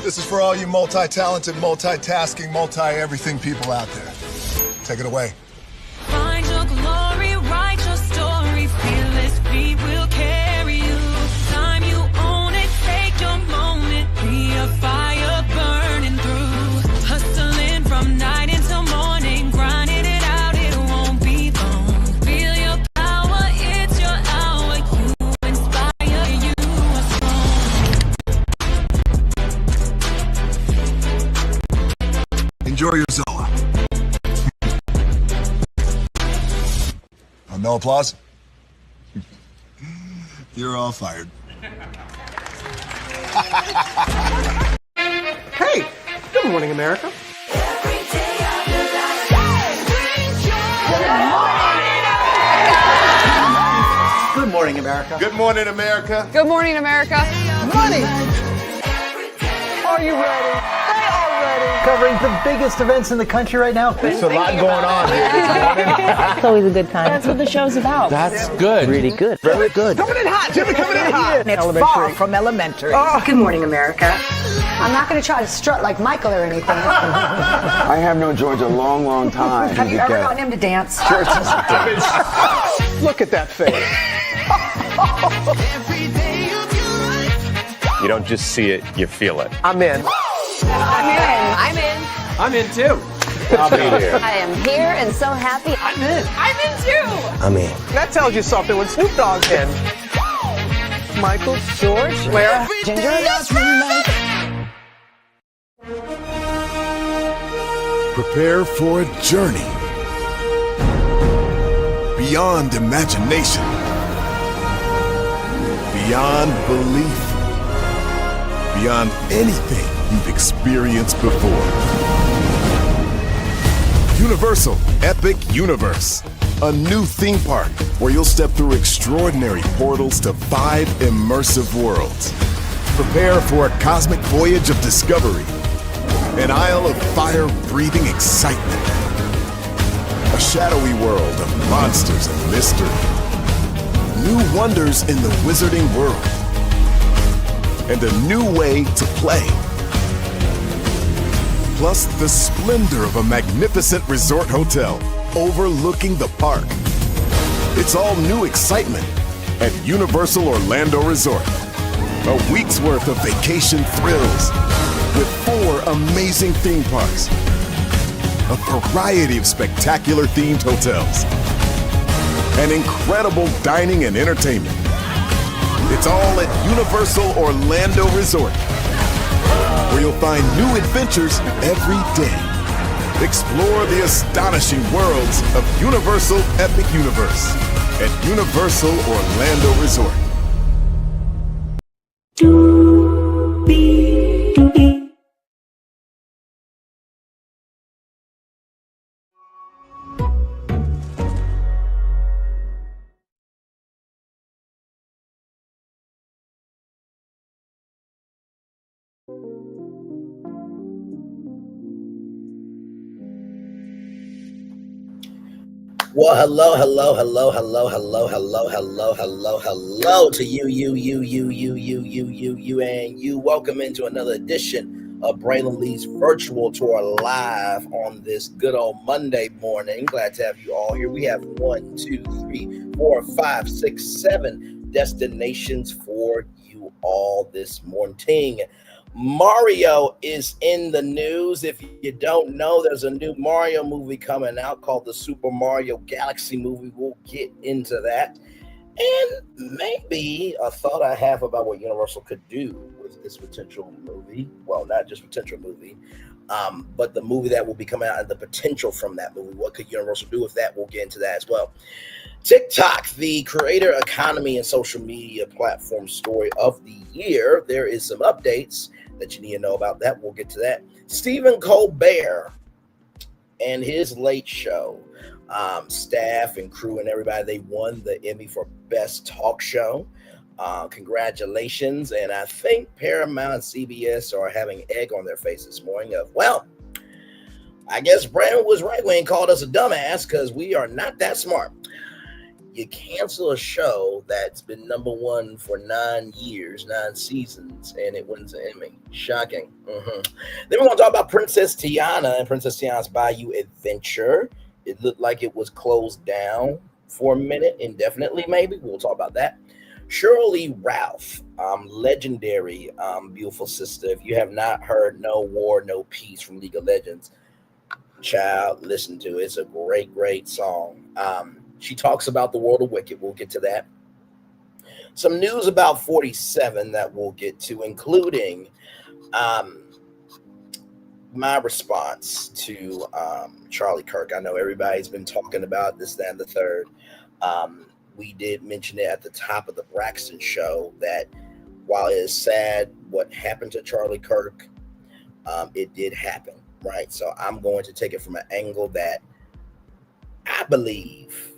This is for all you multi-talented, multitasking, multi-everything people out there. Take it away. Find your glory, write your story, fearless feet will carry you. Time you own it, take your moment, be a fire burning through. Hustling from night until morning, grinding it out, it won't be long. Feel your power, it's your hour, you inspire, you are strong. Enjoy your Zola. No applause? You're all fired. Hey, good morning, America. Good morning, America. Good morning, America. Good morning, America. Money. Are you ready? They are ready. Covering the biggest events in the country right now. There's a lot going on here this morning. It's always a good time. That's what the show's about. That's good. Really good. Very good. Coming in hot, Jimmy, coming in hot. It's far from elementary. Good morning, America. I'm not going to try to strut like Michael or anything. I have known George a long, long time. Have you ever gotten him to dance? Look at that face. You don't just see it, you feel it. I'm in. I'm in. I'm in. I'm in too. I'll be here. I am here and so happy. I'm in. I'm in too. I'm in. That tells you something when Snoop Dogg's in. Michael, George, Lara, Ginger. Prepare for a journey beyond imagination, beyond belief, beyond anything you've experienced before. Universal Epic Universe, a new theme park where you'll step through extraordinary portals to 5 immersive worlds. Prepare for a cosmic voyage of discovery, an isle of fire-breathing excitement, a shadowy world of monsters and mystery, new wonders in the wizarding world, and a new way to play. Plus the splendor of a magnificent resort hotel overlooking the park. It's all new excitement at Universal Orlando Resort. A week's worth of vacation thrills with 4 amazing theme parks, a variety of spectacular themed hotels, and incredible dining and entertainment. It's all at Universal Orlando Resort, where you'll find new adventures every day. Explore the astonishing worlds of Universal Epic Universe at Universal Orlando Resort. Well, hello to you, and you. Welcome into another edition of Braylon Lee's virtual tour live on this good old Monday morning. Glad to have you all here. We have 1, 2, 3, 4, 5, 6, 7 destinations for you all this morning. Mario is in the news. If you don't know, there's a new Mario movie coming out called the Super Mario Galaxy movie. We'll get into that. And maybe a thought I have about what Universal could do with this potential movie. Well, not just potential movie, but the movie that will be coming out and the potential from that movie. What could Universal do with that? We'll get into that as well. Tik Tok, the creator economy and social media platform story of the year. There is some updates that you need to know about that. We'll get to that. Stephen Colbert and his late show, staff and crew and everybody, they won the Emmy for Best Talk Show. Congratulations. And I think Paramount and CBS are having egg on their face this morning of, well, I guess Brandon was right when he called us a dumbass because we are not that smart. You cancel a show that's been number one for 9 years, 9 seasons, and it wins an Emmy. Shocking. Then we're going to talk about Princess Tiana and Princess Tiana's Bayou Adventure. It looked like it was closed down for a minute, indefinitely maybe. We'll talk about that. Sheryl Lee Ralph, legendary beautiful sister. If you have not heard No War, No Peace from League of Legends, child, listen to it. It's a great, great song. She talks about the world of Wicked. We'll get to that. Some news about 47 that we'll get to, including my response to Charlie Kirk. I know everybody's been talking about this, that, and the third. We did mention it at the top of the Braxton show that while it is sad what happened to Charlie Kirk, it did happen, right? So I'm going to take it from an angle that I believe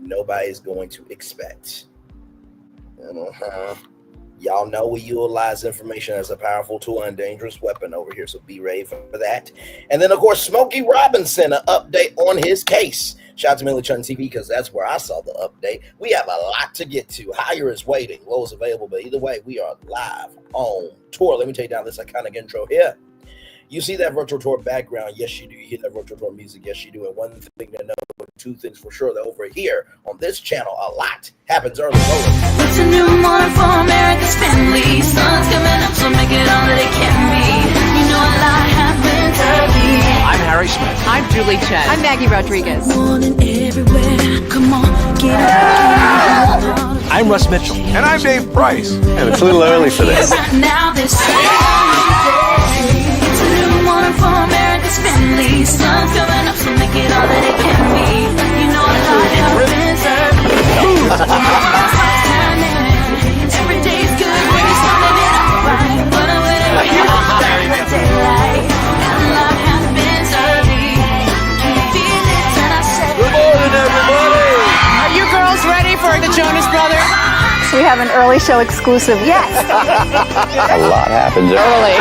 nobody's going to expect. Y'all know we utilize information as a powerful tool and dangerous weapon over here, so be ready for that. And then, of course, Smokey Robinson, an update on his case. Shout out to Millie Chun TV because that's where I saw the update. We have a lot to get to. Higher is waiting, low is available, but either way, we are live on tour. Let me take down this iconic intro here. You see that virtual tour background? Yes, you do. You hear that virtual tour music? Yes, you do. And one thing to know, two things for sure, that over here on this channel, a lot happens early. It's a new morning for America's family. Sun's coming up, so make it all that it can be. You know a lot happens early. I'm Harry Smith. I'm Julie Chen. I'm Maggie Rodriguez. Morning everywhere. Come on, get up. I'm Russ Mitchell. And I'm Dave Price. And it's a little early for this. Now this it's a new morning for America's family. Sun's coming up, so make it all that it can be. You know a lot happens early. Every day's good when you're starting it off right. But I'm waiting for daylight. And a lot happens early. Can you feel it when I say? Good morning, everybody. Are you girls ready for the Jonas Brothers? We have an early show exclusive. Yes. A lot happens early.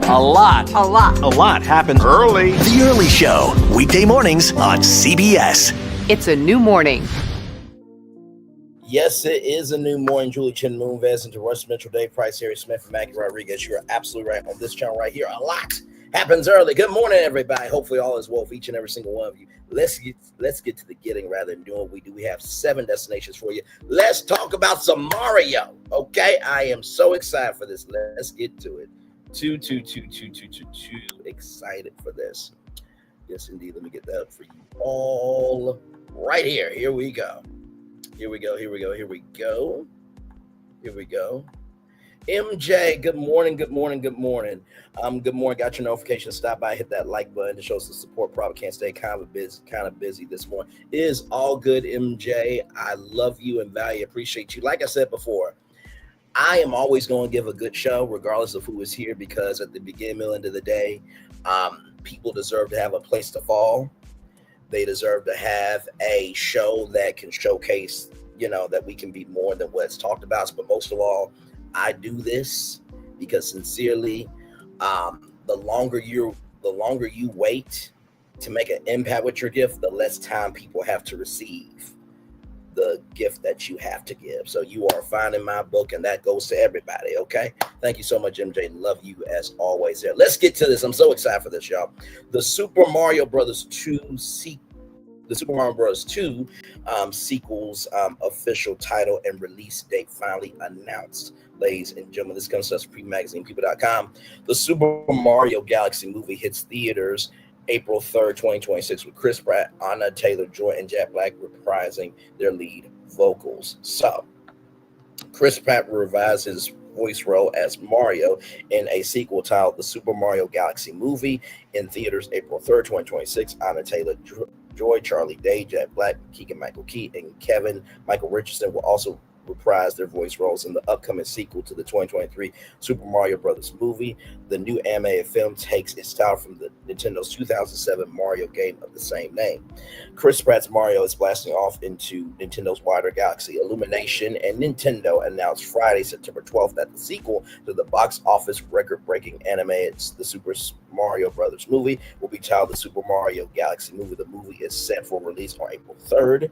A lot. A lot. A lot happens Early. The Early Show, weekday mornings on CBS. It's a new morning. Yes, it is a new morning. Julie Chen, Moonves, and to Russ Mitchell, Dave Price, Harry Smith, and Maggie Rodriguez. You are absolutely right on this channel right here. A lot happens early. Good morning, everybody. Hopefully all is well for each and every single one of you. Let's get to the getting rather than doing what we do. We have 7 destinations for you. Let's talk about some Mario. Okay, I am so excited for this. Let's get to it. Too excited for this. Yes, indeed. Let me get that up for you all right here. Here we go. MJ, good morning. Good morning. Good morning. Got your notification. Stop by, hit that like button to show us the support. Probably can't stay kind of busy this morning. It is all good, MJ. I love you and value, appreciate you. Like I said before, I am always going to give a good show, regardless of who is here, because at the beginning, middle, end of the day, people deserve to have a place to fall. They deserve to have a show that can showcase, that we can be more than what's talked about. But most of all, I do this because sincerely, the longer you wait to make an impact with your gift, the less time people have to receive the gift that you have to give. So you are fine in my book, and that goes to everybody. Okay. Thank you so much, MJ. Love you as always there. Let's get to this. I'm so excited for this, y'all. The Super Mario Brothers 2 sequels official title and release date finally announced. Ladies and gentlemen, this comes to us pre-magazinepeople.com. The Super Mario Galaxy movie hits theaters April 3rd, 2026, with Chris Pratt, Anna Taylor-Joy, and Jack Black reprising their lead vocals. So, Chris Pratt revised his voice role as Mario in a sequel titled The Super Mario Galaxy Movie in theaters April 3rd, 2026. Anna Taylor-Joy, Charlie Day, Jack Black, Keegan-Michael Key, and Kevin Michael Richardson will also reprise their voice roles in the upcoming sequel to the 2023 Super Mario Brothers movie. The new animated film takes its style from the Nintendo's 2007 Mario game of the same name. Chris Pratt's Mario is blasting off into Nintendo's wider galaxy. Illumination and Nintendo announced Friday, September 12th, that the sequel to the box office record-breaking animated The Super Mario Brothers movie will be titled The Super Mario Galaxy Movie. The movie is set for release on April 3rd,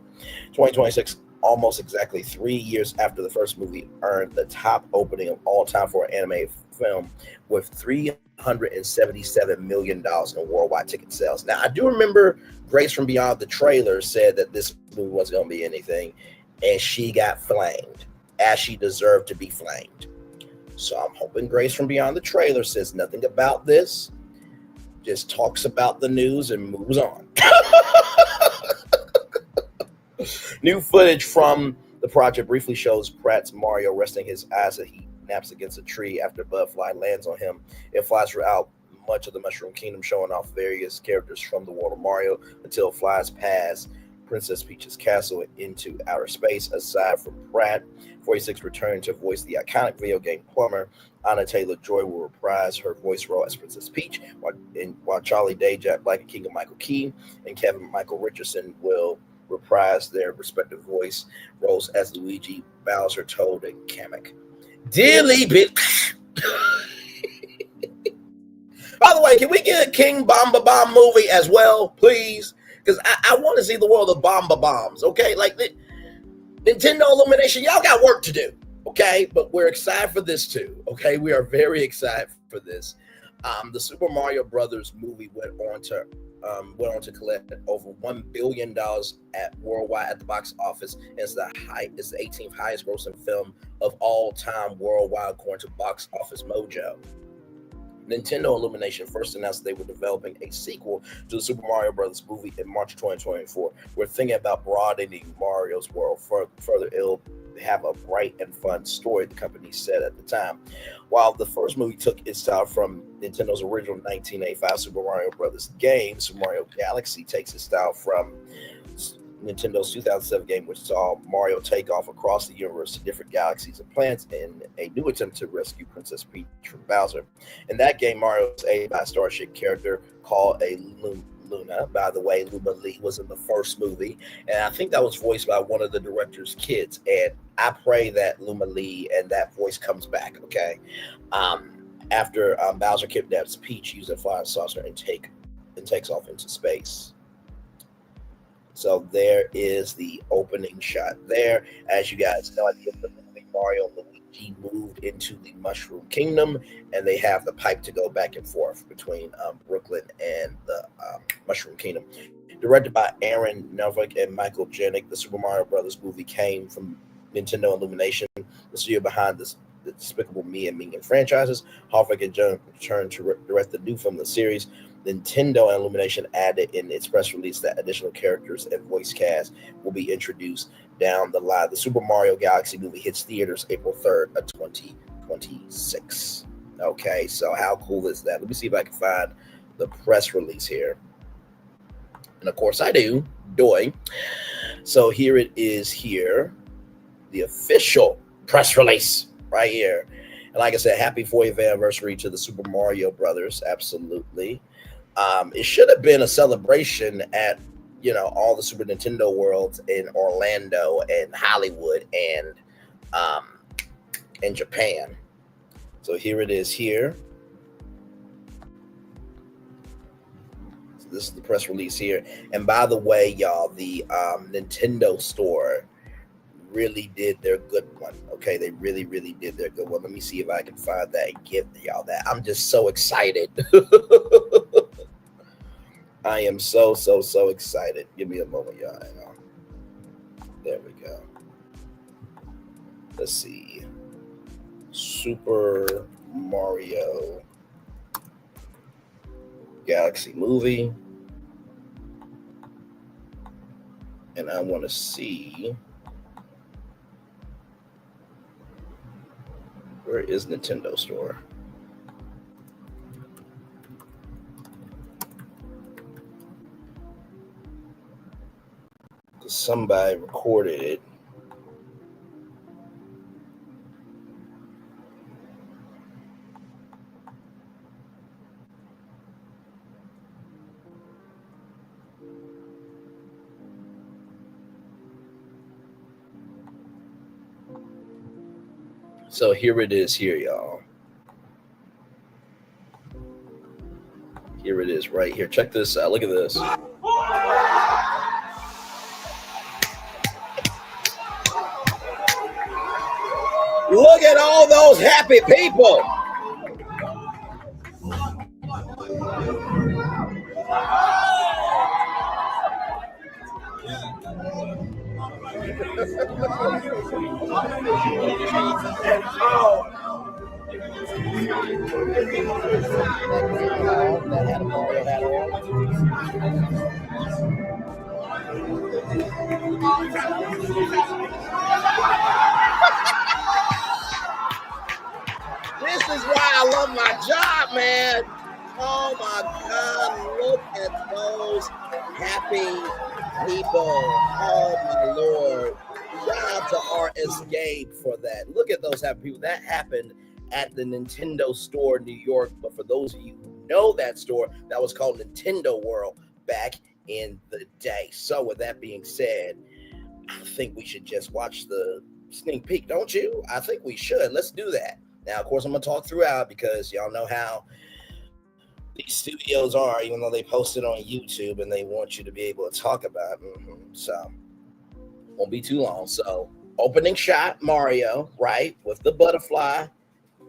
2026, almost exactly 3 years after the first movie earned the top opening of all time for an animated film with $377 million in worldwide ticket sales. Now, I do remember Grace from Beyond the trailer said that this movie wasn't going to be anything, and she got flamed, as she deserved to be flamed. So I'm hoping Grace from Beyond the trailer says nothing about this, just talks about the news and moves on. New footage from the project briefly shows Pratt's Mario resting his eyes as he naps against a tree after a butterfly lands on him. It flies throughout much of the Mushroom Kingdom, showing off various characters from the world of Mario until it flies past Princess Peach's castle into outer space. Aside from Pratt, 46 returned to voice the iconic video game plumber. Anna Taylor-Joy will reprise her voice role as Princess Peach, while Charlie Day, Jack Black, and Keegan-Michael Key, and Kevin Michael Richardson will reprise their respective voice roles as Luigi, Bowser, Toad, and Kamek. Dearly bitch. By the way, can we get a King Bomba Bomb movie as well, please? Because I want to see the world of Bomba Bombs, okay? Like, Nintendo Illumination, y'all got work to do, okay? But we're excited for this too, okay? We are very excited for this. The Super Mario Brothers movie went on to collect over $1 billion worldwide at the box office. And it's the 18th highest grossing film of all time worldwide, according to Box Office Mojo. Nintendo Illumination first announced they were developing a sequel to the Super Mario Brothers movie in March 2024. We're thinking about broadening Mario's world further. It'll have a bright and fun story, the company said at the time. While the first movie took its style from Nintendo's original 1985 Super Mario Brothers game, Super Mario Galaxy takes its style from Nintendo's 2007 game, which saw Mario take off across the universe to different galaxies and planets in a new attempt to rescue Princess Peach from Bowser. In that game, Mario was aided by a star-shaped character called a Luna. By the way, Luma Lee was in the first movie, and I think that was voiced by one of the director's kids. And I pray that Luma Lee and that voice comes back, okay? After Bowser kidnaps Peach using a flying saucer and takes off into space. So there is the opening shot there. As you guys know, at the end of the movie, Mario and Luigi moved into the Mushroom Kingdom, and they have the pipe to go back and forth between Brooklyn and the Mushroom Kingdom. Directed by Aaron Nevik and Michael Janik, the Super Mario Brothers movie came from Nintendo Illumination, the studio behind the Despicable Me and Minion franchises. Hoffick and Jones returned to direct the new film in the series. Nintendo and Illumination added in its press release that additional characters and voice cast will be introduced down the line. The Super Mario Galaxy movie hits theaters April 3rd of 2026. Okay, so how cool is that? Let me see if I can find the press release here. And of course I do. So here it is here. The official press release right here. And like I said, happy 40th anniversary to the Super Mario Brothers. Absolutely. It should have been a celebration at, all the Super Nintendo worlds in Orlando and Hollywood and in Japan. So here it is here. So this is the press release here. And by the way, y'all, the Nintendo store really did their good one. Okay, they really did their good one. Let me see if I can find that and give y'all that. I'm just so excited. I am so excited. Give me a moment, y'all. Hang on. There we go. Let's see. Super Mario Galaxy movie. And I want to see, where is Nintendo Store? Somebody recorded it. So here it is here, y'all. Here it is right here. Check this out. Look at this. Look at all those happy people. This is why I love my job, man. Oh my God, look at those happy people. Oh my Lord. Shout out to our Escape for that. Look at those happy people. That happened at the Nintendo store in New York. But for those of you who know that store, that was called Nintendo World back in the day. So with that being said, I think we should just watch the sneak peek, don't you? I think we should. Let's do that. Now, of course, I'm going to talk throughout because y'all know how these studios are, even though they post it on YouTube and they want you to be able to talk about it. So, won't be too long. So, opening shot, Mario, right, with the butterfly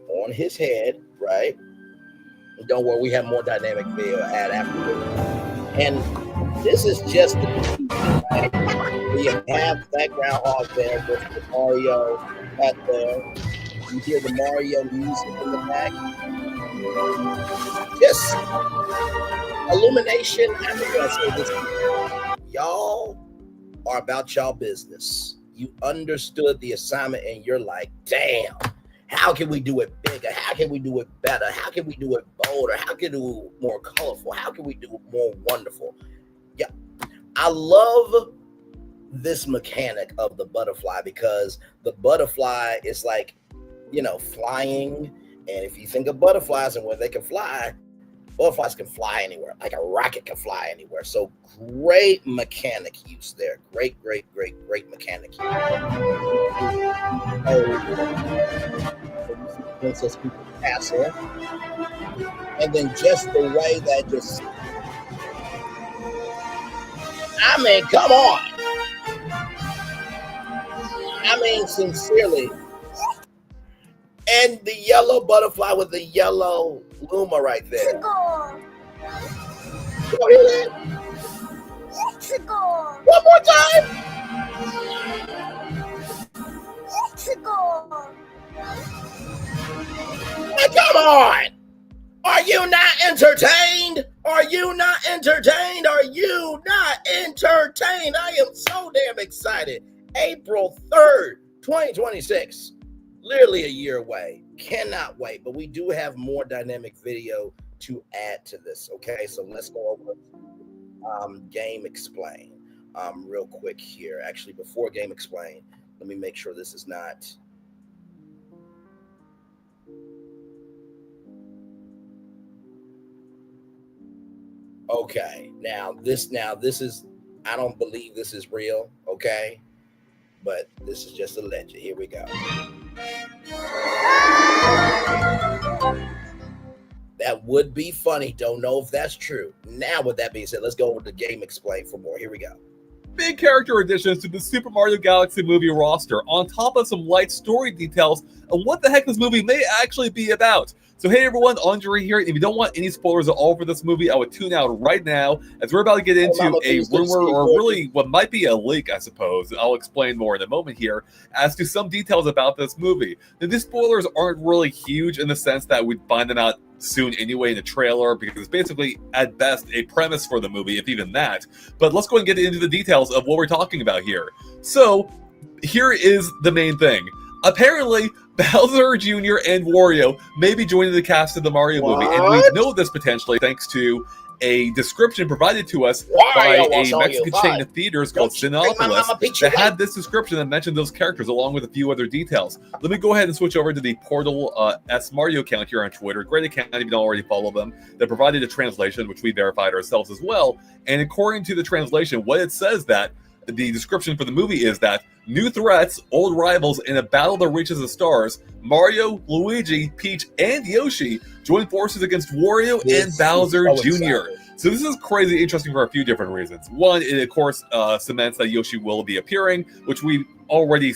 on his head, right? And don't worry, we have more dynamic video ad afterwards. And this is just the beginning, right? We have that groundhog there with the Mario hat there. You hear the Mario music in the back. Just illumination. I'm gonna say this. Y'all are about y'all business. You understood the assignment and you're like, damn, how can we do it bigger? How can we do it better? How can we do it bolder? How can we do it more colorful? How can we do it more wonderful? Yeah, I love this mechanic of the butterfly because the butterfly is like, you know, flying. And if you think of butterflies and when they can fly, butterflies can fly anywhere, like a rocket can fly anywhere. So great mechanic use there. Great mechanic use. Princess People Castle. And then just the way that just, I mean, come on. I mean, sincerely. And the yellow butterfly with the yellow Luma right there. You hear that? One more time. Hey, come on. Are you not entertained? Are you not entertained? Are you not entertained? I am so damn excited. April 3rd, 2026. Literally a year away. Cannot wait. But we do have more dynamic video to add to this. Okay, so let's go over Game Explain real quick here. Actually, before Game Explain, let me make sure this is not. Okay, now this is, I don't believe this is real. Okay, but this is just a legend. Here we go. That would be funny. Don't know if that's true. Now, with that being said, let's go over to Game Explain for more. Here we go. Big character additions to the Super Mario Galaxy movie roster, on top of some light story details on what the heck this movie may actually be about. So hey everyone, Andre here. If you don't want any spoilers at all for this movie, I would tune out right now, as we're about to get into a rumor, or really what might be a leak, I suppose. I'll explain more in a moment here, as to some details about this movie. Now, these spoilers aren't really huge in the sense that we'd find them out soon anyway in the trailer, because it's basically, at best, a premise for the movie, if even that. But let's go and get into the details of what we're talking about here. So, here is the main thing. Apparently, Bowser Jr. and Wario may be joining the cast of the Mario movie, and we know this potentially thanks to a description provided to us by a Mexican chain of theaters called Cinepolis that had this description that mentioned those characters along with a few other details. Let me go ahead and switch over to the Portal S Mario account here on Twitter. Great account if you don't already follow them. They provided a translation, which we verified ourselves as well. And according to the translation, what it says that the description for the movie is that new threats, old rivals, in a battle that reaches the stars, Mario, Luigi, Peach, and Yoshi join forces against Wario and Bowser Jr. So this is crazy interesting for a few different reasons. One, it of course cements that Yoshi will be appearing, which we already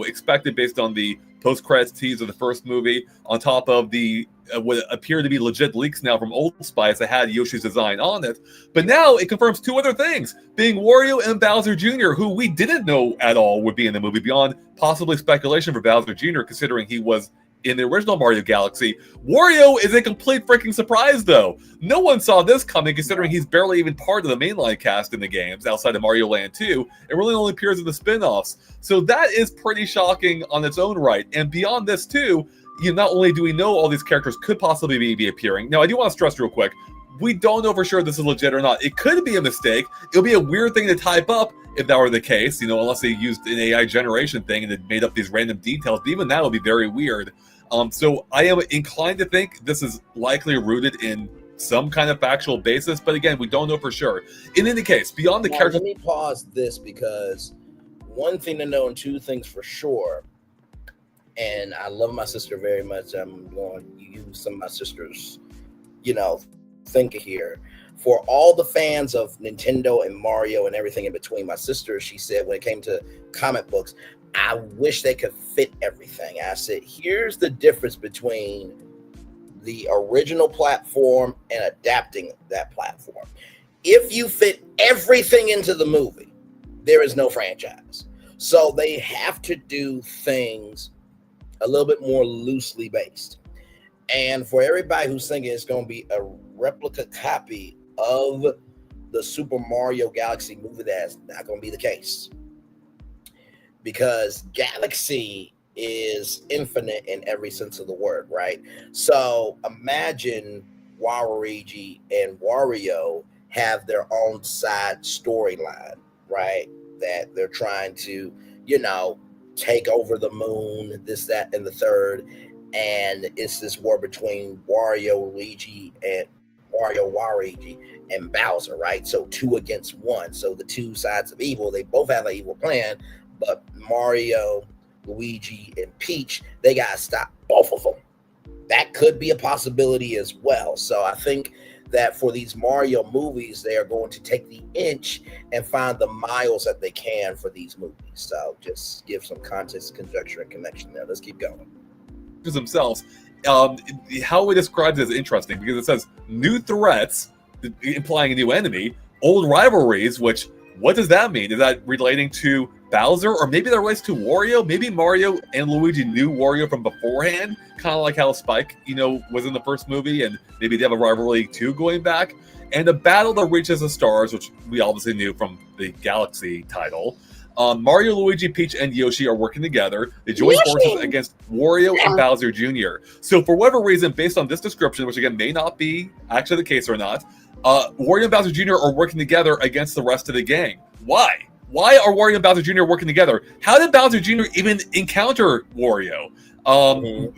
expected based on the post-credits tease of the first movie, on top of the what appear to be legit leaks now from Old Spice that had Yoshi's design on it. But now it confirms two other things, being Wario and Bowser Jr., who we didn't know at all would be in the movie, beyond possibly speculation for Bowser Jr., considering he was in the original Mario Galaxy. Wario is a complete freaking surprise, though. No one saw this coming, considering he's barely even part of the mainline cast in the games, outside of Mario Land 2. It really only appears in the spin-offs. So that is pretty shocking on its own right. And beyond this, too, not only do we know all these characters could possibly be appearing. Now, I do want to stress real quick, we don't know for sure this is legit or not. It could be a mistake. It'll be a weird thing to type up if that were the case, unless they used an AI generation thing and it made up these random details. But even that would be very weird. So I am inclined to think this is likely rooted in some kind of factual basis, but again, we don't know for sure. In any case, beyond the character... Let me pause this, because one thing to know and two things for sure, and I love my sister very much. I'm going to use some of my sister's, thinking here. For all the fans of Nintendo and Mario and everything in between, my sister, she said when it came to comic books, I wish they could fit everything. I said, here's the difference between the original platform and adapting that platform. If you fit everything into the movie, there is no franchise. So they have to do things a little bit more loosely based. And for everybody who's thinking it's going to be a replica copy of the Super Mario Galaxy movie, that's not going to be the case. Because Galaxy is infinite in every sense of the word, right? So imagine Waluigi and Wario have their own side storyline, right? That they're trying to, take over the moon, this, that, and the third. And it's this war between Waluigi and Bowser, right? So 2 against 1. So the two sides of evil, they both have an evil plan. But Mario, Luigi, and Peach, they got to stop both of them. That could be a possibility as well. So I think that for these Mario movies, they are going to take the inch and find the miles that they can for these movies. So just give some context, conjecture, and connection there. Let's keep going. Themselves, how it describes it is interesting, because it says new threats, implying a new enemy, old rivalries, which, what does that mean? Is that relating to Bowser, or maybe that relates to Wario? Maybe Mario and Luigi knew Wario from beforehand, kind of like how Spike, was in the first movie, and maybe they have a rivalry too going back. And a battle that reaches the stars, which we obviously knew from the Galaxy title. Mario, Luigi, Peach, and Yoshi are working together. They join forces against Wario and Bowser Jr. So for whatever reason, based on this description, which again may not be actually the case or not, Wario and Bowser Jr. are working together against the rest of the gang. Why? Why are Wario and Bowser Jr. working together? How did Bowser Jr. even encounter Wario?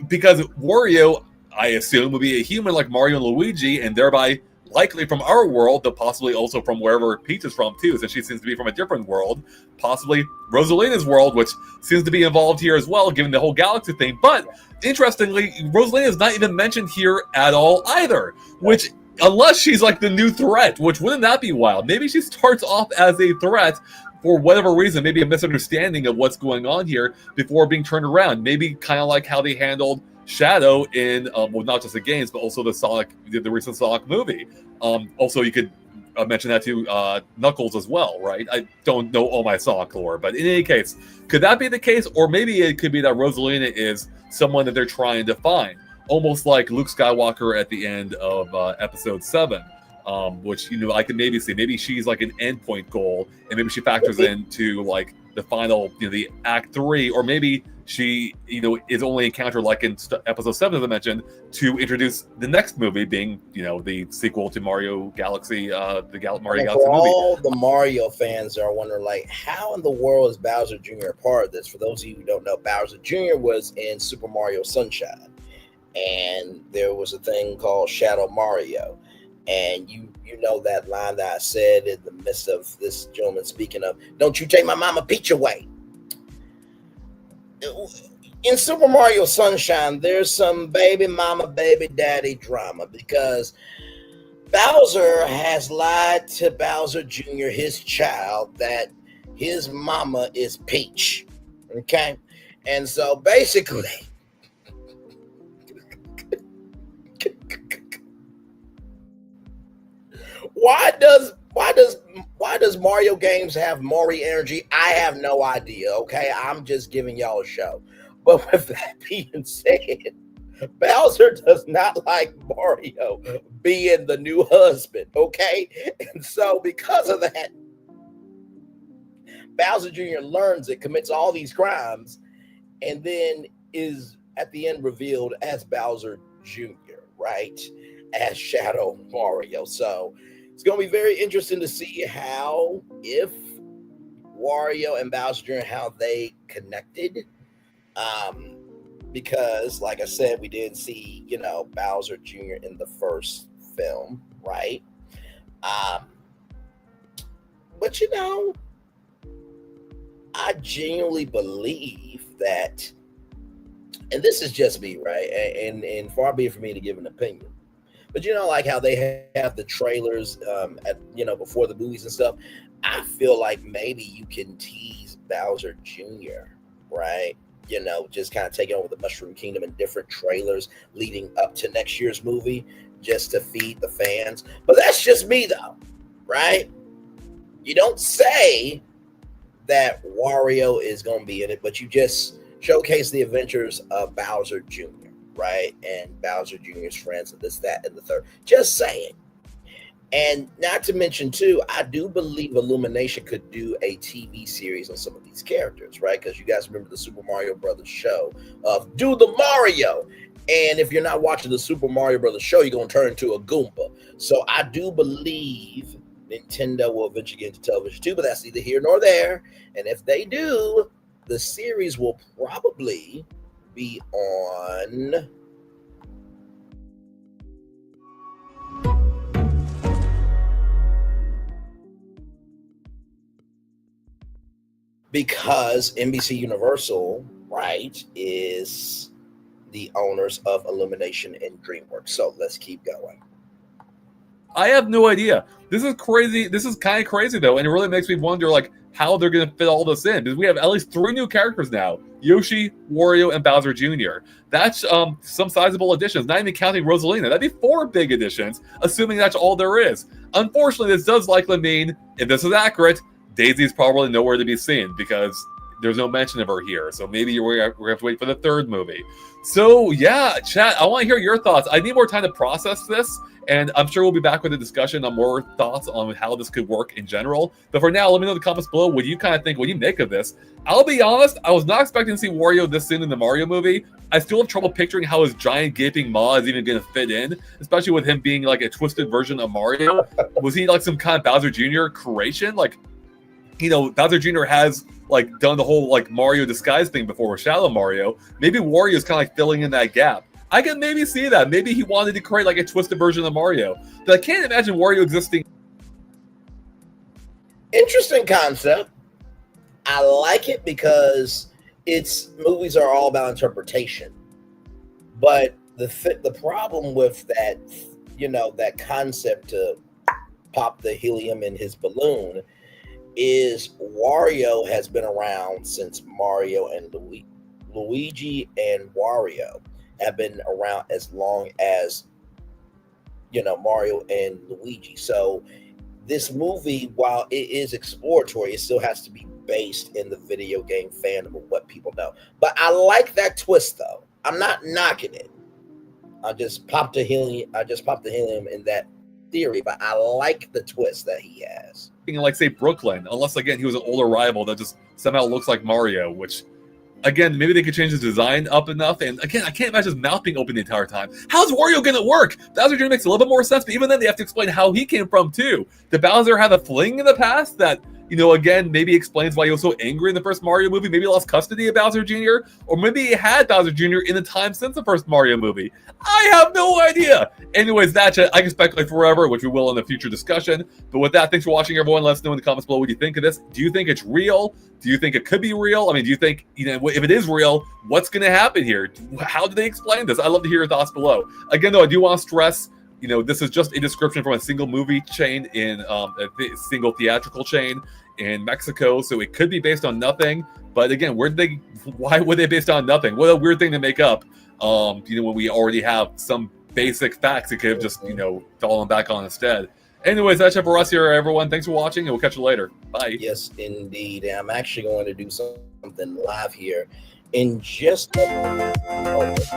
Because Wario, I assume, would be a human like Mario and Luigi, and thereby likely from our world, but possibly also from wherever Peach is from too, since she seems to be from a different world. Possibly Rosalina's world, which seems to be involved here as well, given the whole Galaxy thing. But interestingly, Rosalina is not even mentioned here at all either, which, unless she's like the new threat, which wouldn't that be wild? Maybe she starts off as a threat for whatever reason, maybe a misunderstanding of what's going on here before being turned around. Maybe kind of like how they handled Shadow in, not just the games, but also the recent Sonic movie. Also, you could mention that to Knuckles as well, right? I don't know all my Sonic lore, but in any case, could that be the case? Or maybe it could be that Rosalina is someone that they're trying to find, almost like Luke Skywalker at the end of Episode 7. Which I can maybe see. Maybe she's like an endpoint goal, and maybe she factors into like the final, the Act 3, or maybe she, is only encountered like in Episode 7, as I mentioned, to introduce the next movie being, the sequel to Mario Galaxy, Mario Galaxy movie. All the Mario fans are wondering, like, how in the world is Bowser Jr. a part of this? For those of you who don't know, Bowser Jr. was in Super Mario Sunshine, and there was a thing called Shadow Mario. And you know that line that I said in the midst of this gentleman speaking of, "Don't you take my mama peach away." In Super Mario Sunshine, there's some baby mama, baby daddy drama because Bowser has lied to Bowser Jr., his child, that his mama is Peach. Okay? And so basically, why does Mario games have Maury energy? I have no idea. Okay, I'm just giving y'all a show. But with that being said, Bowser does not like Mario being the new husband. Okay, and so because of that, Bowser Jr. learns it, commits all these crimes, and then is at the end revealed as Bowser Jr., right? As Shadow Mario. So it's going to be very interesting to see how, if Wario and Bowser Jr., how they connected. Because, like I said, we did see, Bowser Jr. in the first film, right? But, I genuinely believe that, and this is just me, right? And far be it for me to give an opinion. But like how they have the trailers before the movies and stuff, I feel like maybe you can tease Bowser Jr., right? Just kind of taking over the Mushroom Kingdom in different trailers leading up to next year's movie just to feed the fans. But that's just me though, right? You don't say that Wario is going to be in it, but you just showcase the adventures of Bowser Jr., right? And Bowser Jr.'s friends and this, that, and the third. Just saying. And not to mention, too, I do believe Illumination could do a TV series on some of these characters, right? Because you guys remember the Super Mario Brothers show of Do the Mario. And if you're not watching the Super Mario Brothers show, you're going to turn into a Goomba. So I do believe Nintendo will eventually get into television, too, but that's neither here nor there. And if they do, the series will probably be on... because NBC Universal, right, is the owners of Illumination and DreamWorks. So let's keep going. I have no idea. This is crazy. This is kind of crazy, though, and it really makes me wonder, how they're going to fit all this in. Because we have at least 3 new characters now. Yoshi, Wario, and Bowser Jr. That's some sizable additions, not even counting Rosalina. That'd be 4 big additions, assuming that's all there is. Unfortunately, this does likely mean, if this is accurate, Daisy's probably nowhere to be seen because there's no mention of her here. So maybe we're going to have to wait for the 3rd movie. So yeah, chat, I want to hear your thoughts. I need more time to process this, and I'm sure we'll be back with a discussion on more thoughts on how this could work in general. But for now, let me know in the comments below what you kind of think, what you make of this. I'll be honest, I was not expecting to see Wario this soon in the Mario movie. I still have trouble picturing how his giant gaping maw is even going to fit in, especially with him being like a twisted version of Mario. Was he like some kind of Bowser Jr. creation? Bowser Jr. has done the whole Mario disguise thing before with Shadow Mario. Maybe Wario is kind of filling in that gap. I can maybe see that. Maybe he wanted to create a twisted version of Mario. But I can't imagine Wario existing. Interesting concept. I like it because movies are all about interpretation. But the problem with that, that concept to pop the helium in his balloon is Wario has been around since Mario and Luigi and Wario have been around as long as Mario and Luigi. So this movie, while it is exploratory, it still has to be based in the video game fandom of what people know. But I like that twist though. I'm not knocking it. I just popped the helium in that theory, but I like the twist that he has. Say Brooklyn, unless again he was an older rival that just somehow looks like Mario, which again maybe they could change his design up enough. And again, I can't imagine his mouth being open the entire time. How's Wario gonna work? Bowser Jr. makes a little bit more sense, but even then they have to explain how he came from too. Did Bowser have a fling in the past that again maybe explains why he was so angry in the first Mario movie? Maybe he lost custody of Bowser Jr. or maybe he had Bowser Jr. in the time since the first Mario movie. I have no idea. Anyways, that's it. I can speculate forever, which we will in the future discussion. But with that, thanks for watching, everyone. Let us know in the comments below what you think of this. Do you think it's real? Do you think it could be real? I mean, do you think, if it is real, what's going to happen here? How do they explain this? I'd love to hear your thoughts below. Again, though, I do want to stress, this is just a description from a single movie chain in a single theatrical chain in Mexico. So it could be based on nothing. But again, why would they based on nothing? What a weird thing to make up, when we already have some basic facts it could have just, fallen back on instead. Anyways, that's it for us here, everyone. Thanks for watching, and we'll catch you later. Bye. Yes, indeed. And I'm actually going to do something live here in just a moment.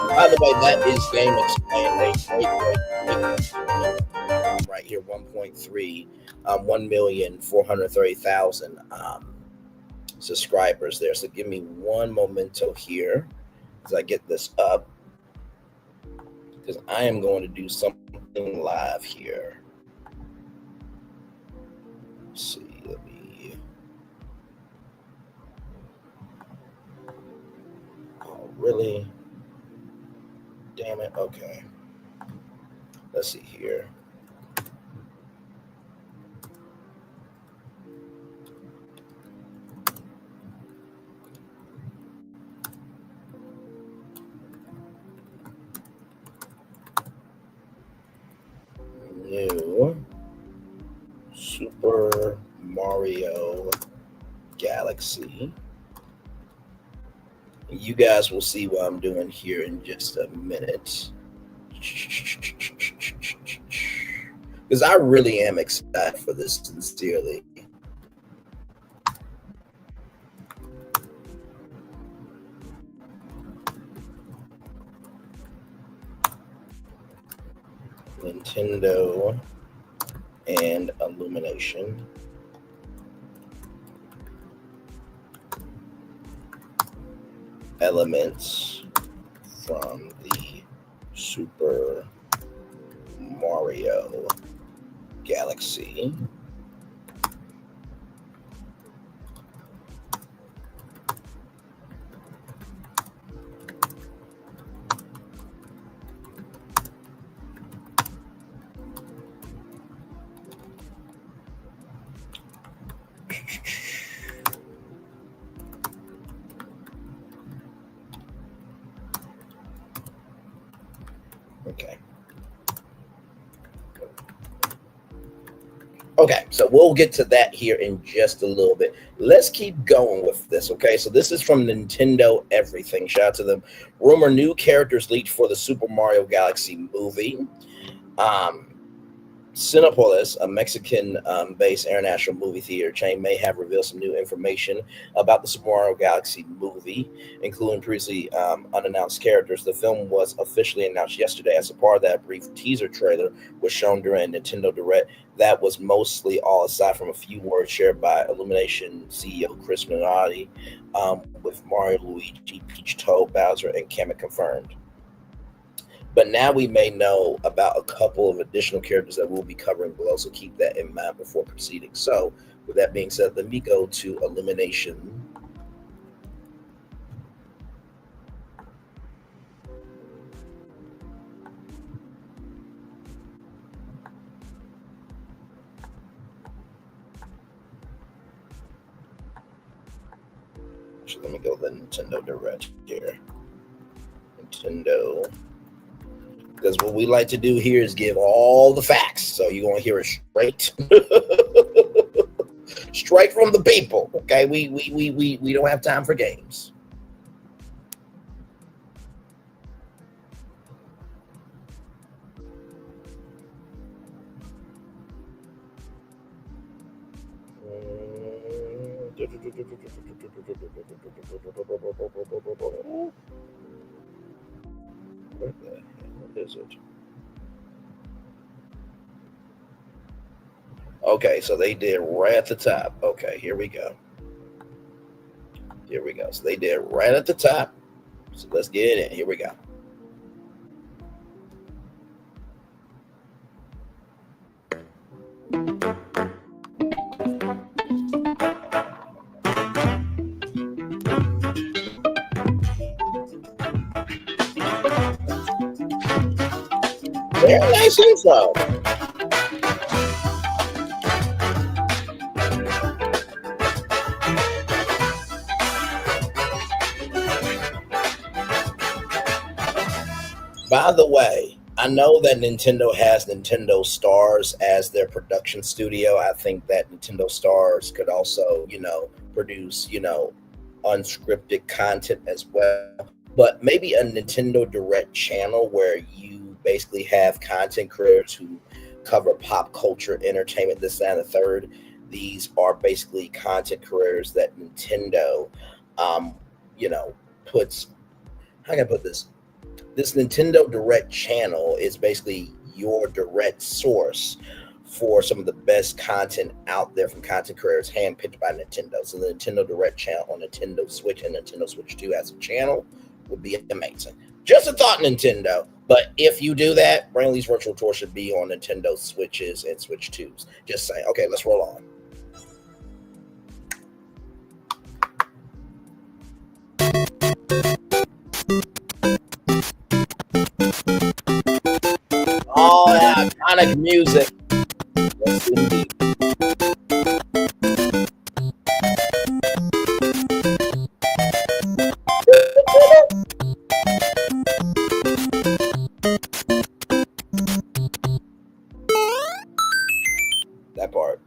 By the way, that is Game Explained. Right here, 1.3, 1,430,000 subscribers there. So give me one momento here as I get this up, because I am going to do something live here. Let's see, let me. Oh, really? Damn it. Okay. Let's see here. New Super Mario Galaxy. You guys will see what I'm doing here in just a minute, because I really am excited for this, sincerely. Nintendo and Illumination. Elements from the Super Mario Galaxy. Okay, so we'll get to that here in just a little bit. Let's keep going with this, okay? So this is from Nintendo Everything. Shout out to them. Rumor new characters leaked for the Super Mario Galaxy movie. Cinepolis, a Mexican-based international movie theater chain, may have revealed some new information about the Super Mario Galaxy movie, including previously unannounced characters. The film was officially announced yesterday. As a part of that, brief teaser trailer was shown during Nintendo Direct. That was mostly all, aside from a few words shared by Illumination CEO Chris Minotti, with Mario, Luigi, Peach, Toad, Bowser, and Kamek confirmed. But now we may know about a couple of additional characters that we'll be covering below, so keep that in mind before proceeding. So with that being said, let me go to Illumination. So let me go to the Nintendo Direct here. Nintendo. Because what we like to do here is give all the facts. So you're going to hear it straight. Straight from the people. Okay, we don't have time for games. Where the hell is it? Okay, so they did right at the top. Okay, here we go. Here we go. So they did right at the top. So let's get it in. Here we go. Very nice intro. By the way, I know that Nintendo has Nintendo Stars as their production studio. I think that Nintendo Stars could also, produce, unscripted content as well. But maybe a Nintendo Direct channel where you basically have content creators who cover pop culture, entertainment, this, that, and the third. These are basically content creators that Nintendo, puts. How can I put this? This Nintendo Direct channel is basically your direct source for some of the best content out there from content creators handpicked by Nintendo. So the Nintendo Direct channel on Nintendo Switch and Nintendo Switch 2 as a channel would be amazing. Just a thought, Nintendo. But if you do that, Brain Lee's Virtual Tour should be on Nintendo Switches and Switch 2s. Just saying. Okay, let's roll on. Oh, that iconic music. Yes, indeed. That part.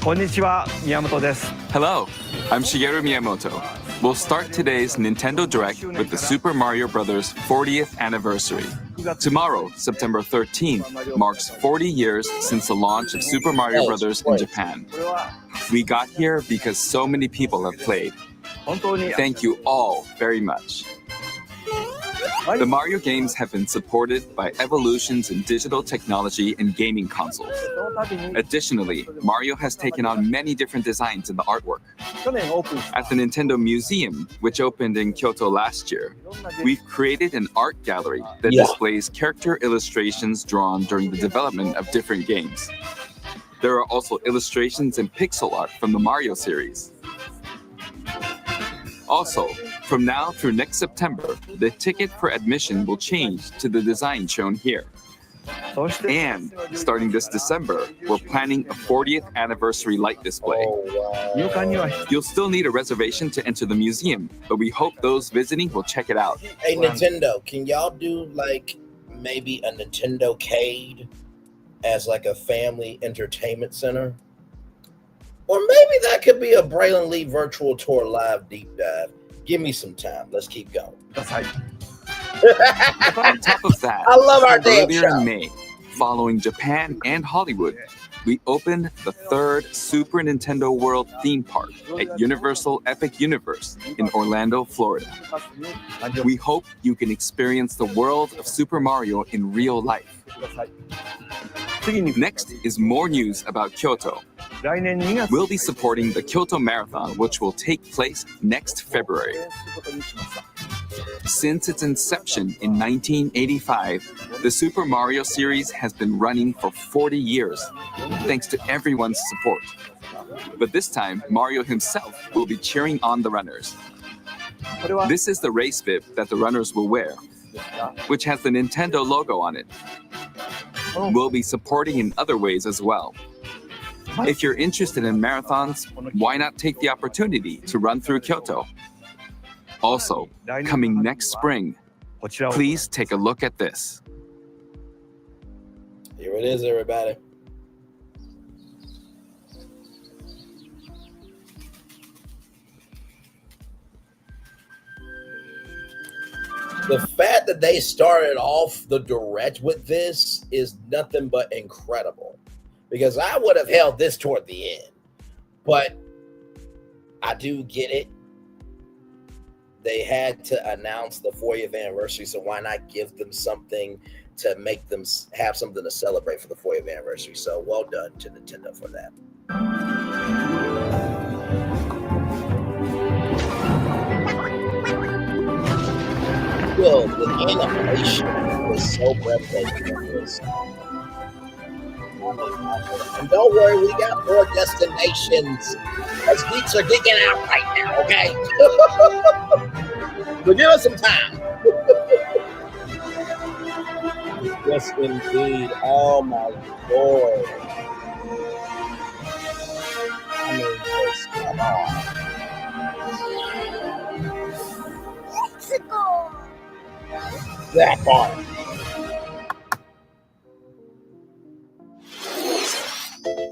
Konnichiwa, Miyamoto desu. Hello, I'm Shigeru Miyamoto. We'll start today's Nintendo Direct with the Super Mario Bros. 40th anniversary. Tomorrow, September 13th, marks 40 years since the launch of Super Mario Bros. In Japan. We got here because so many people have played. Thank you all very much. The Mario games have been supported by evolutions in digital technology and gaming consoles. Additionally, Mario has taken on many different designs in the artwork. At the Nintendo Museum, which opened in Kyoto last year, we've created an art gallery that displays character illustrations drawn during the development of different games. There are also illustrations and pixel art from the Mario series. Also, from now through next September, the ticket for admission will change to the design shown here. And starting this December, we're planning a 40th anniversary light display. You'll still need a reservation to enter the museum, but we hope those visiting will check it out. Hey, Nintendo, can y'all do maybe a Nintendo-cade as a family entertainment center? Or maybe that could be a Braylon Lee Virtual Tour live deep dive. Give me some time. Let's keep going. On top of that, I love our damn earlier show. in May, following Japan and Hollywood, we opened the third Super Nintendo World theme park at Universal Epic Universe in Orlando, Florida. We hope you can experience the world of Super Mario in real life. Next is more news about Kyoto. We'll be supporting the Kyoto Marathon, which will take place next February. Since its inception in 1985, the Super Mario series has been running for 40 years, thanks to everyone's support. But this time, Mario himself will be cheering on the runners. This is the race bib that the runners will wear, which has the Nintendo logo on it. We'll be supporting in other ways as well. If you're interested in marathons, why not take the opportunity to run through Kyoto? Also, coming next spring, please take a look at this. Here it is, everybody. The fact that they started off the direct with this is nothing but incredible, because I would have held this toward the end, but I do get it. They had to announce the 40th anniversary, so why not give them something to make them have something to celebrate for the 40th anniversary? So well done to Nintendo for that. Well, the animation was so breathtaking in this. And don't worry, we got more destinations. Us geeks are geeking out right now, okay? But give us some time. Yes, indeed. Oh my Lord. I mean, just come on. That part.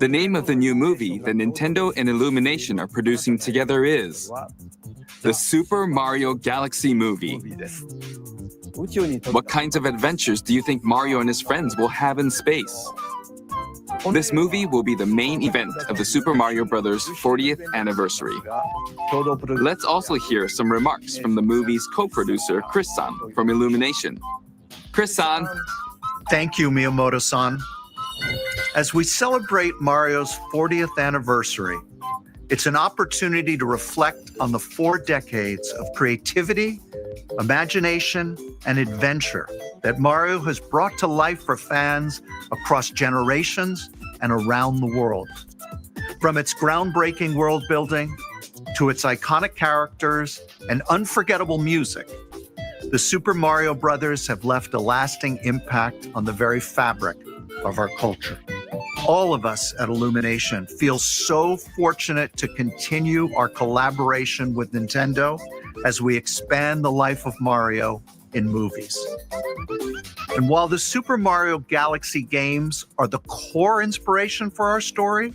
The name of the new movie that Nintendo and Illumination are producing together is the Super Mario Galaxy Movie. What kinds of adventures do you think Mario and his friends will have in space? This movie will be the main event of the Super Mario Bros. 40th anniversary. Let's also hear some remarks from the movie's co-producer, Chris-san, from Illumination. Chris-san. Thank you, Miyamoto-san. As we celebrate Mario's 40th anniversary, it's an opportunity to reflect on the 4 decades of creativity, imagination, and adventure that Mario has brought to life for fans across generations and around the world. From its groundbreaking world building to its iconic characters and unforgettable music, the Super Mario Brothers have left a lasting impact on the very fabric of our culture. All of us at Illumination feel so fortunate to continue our collaboration with Nintendo as we expand the life of Mario in movies. And while the Super Mario Galaxy games are the core inspiration for our story,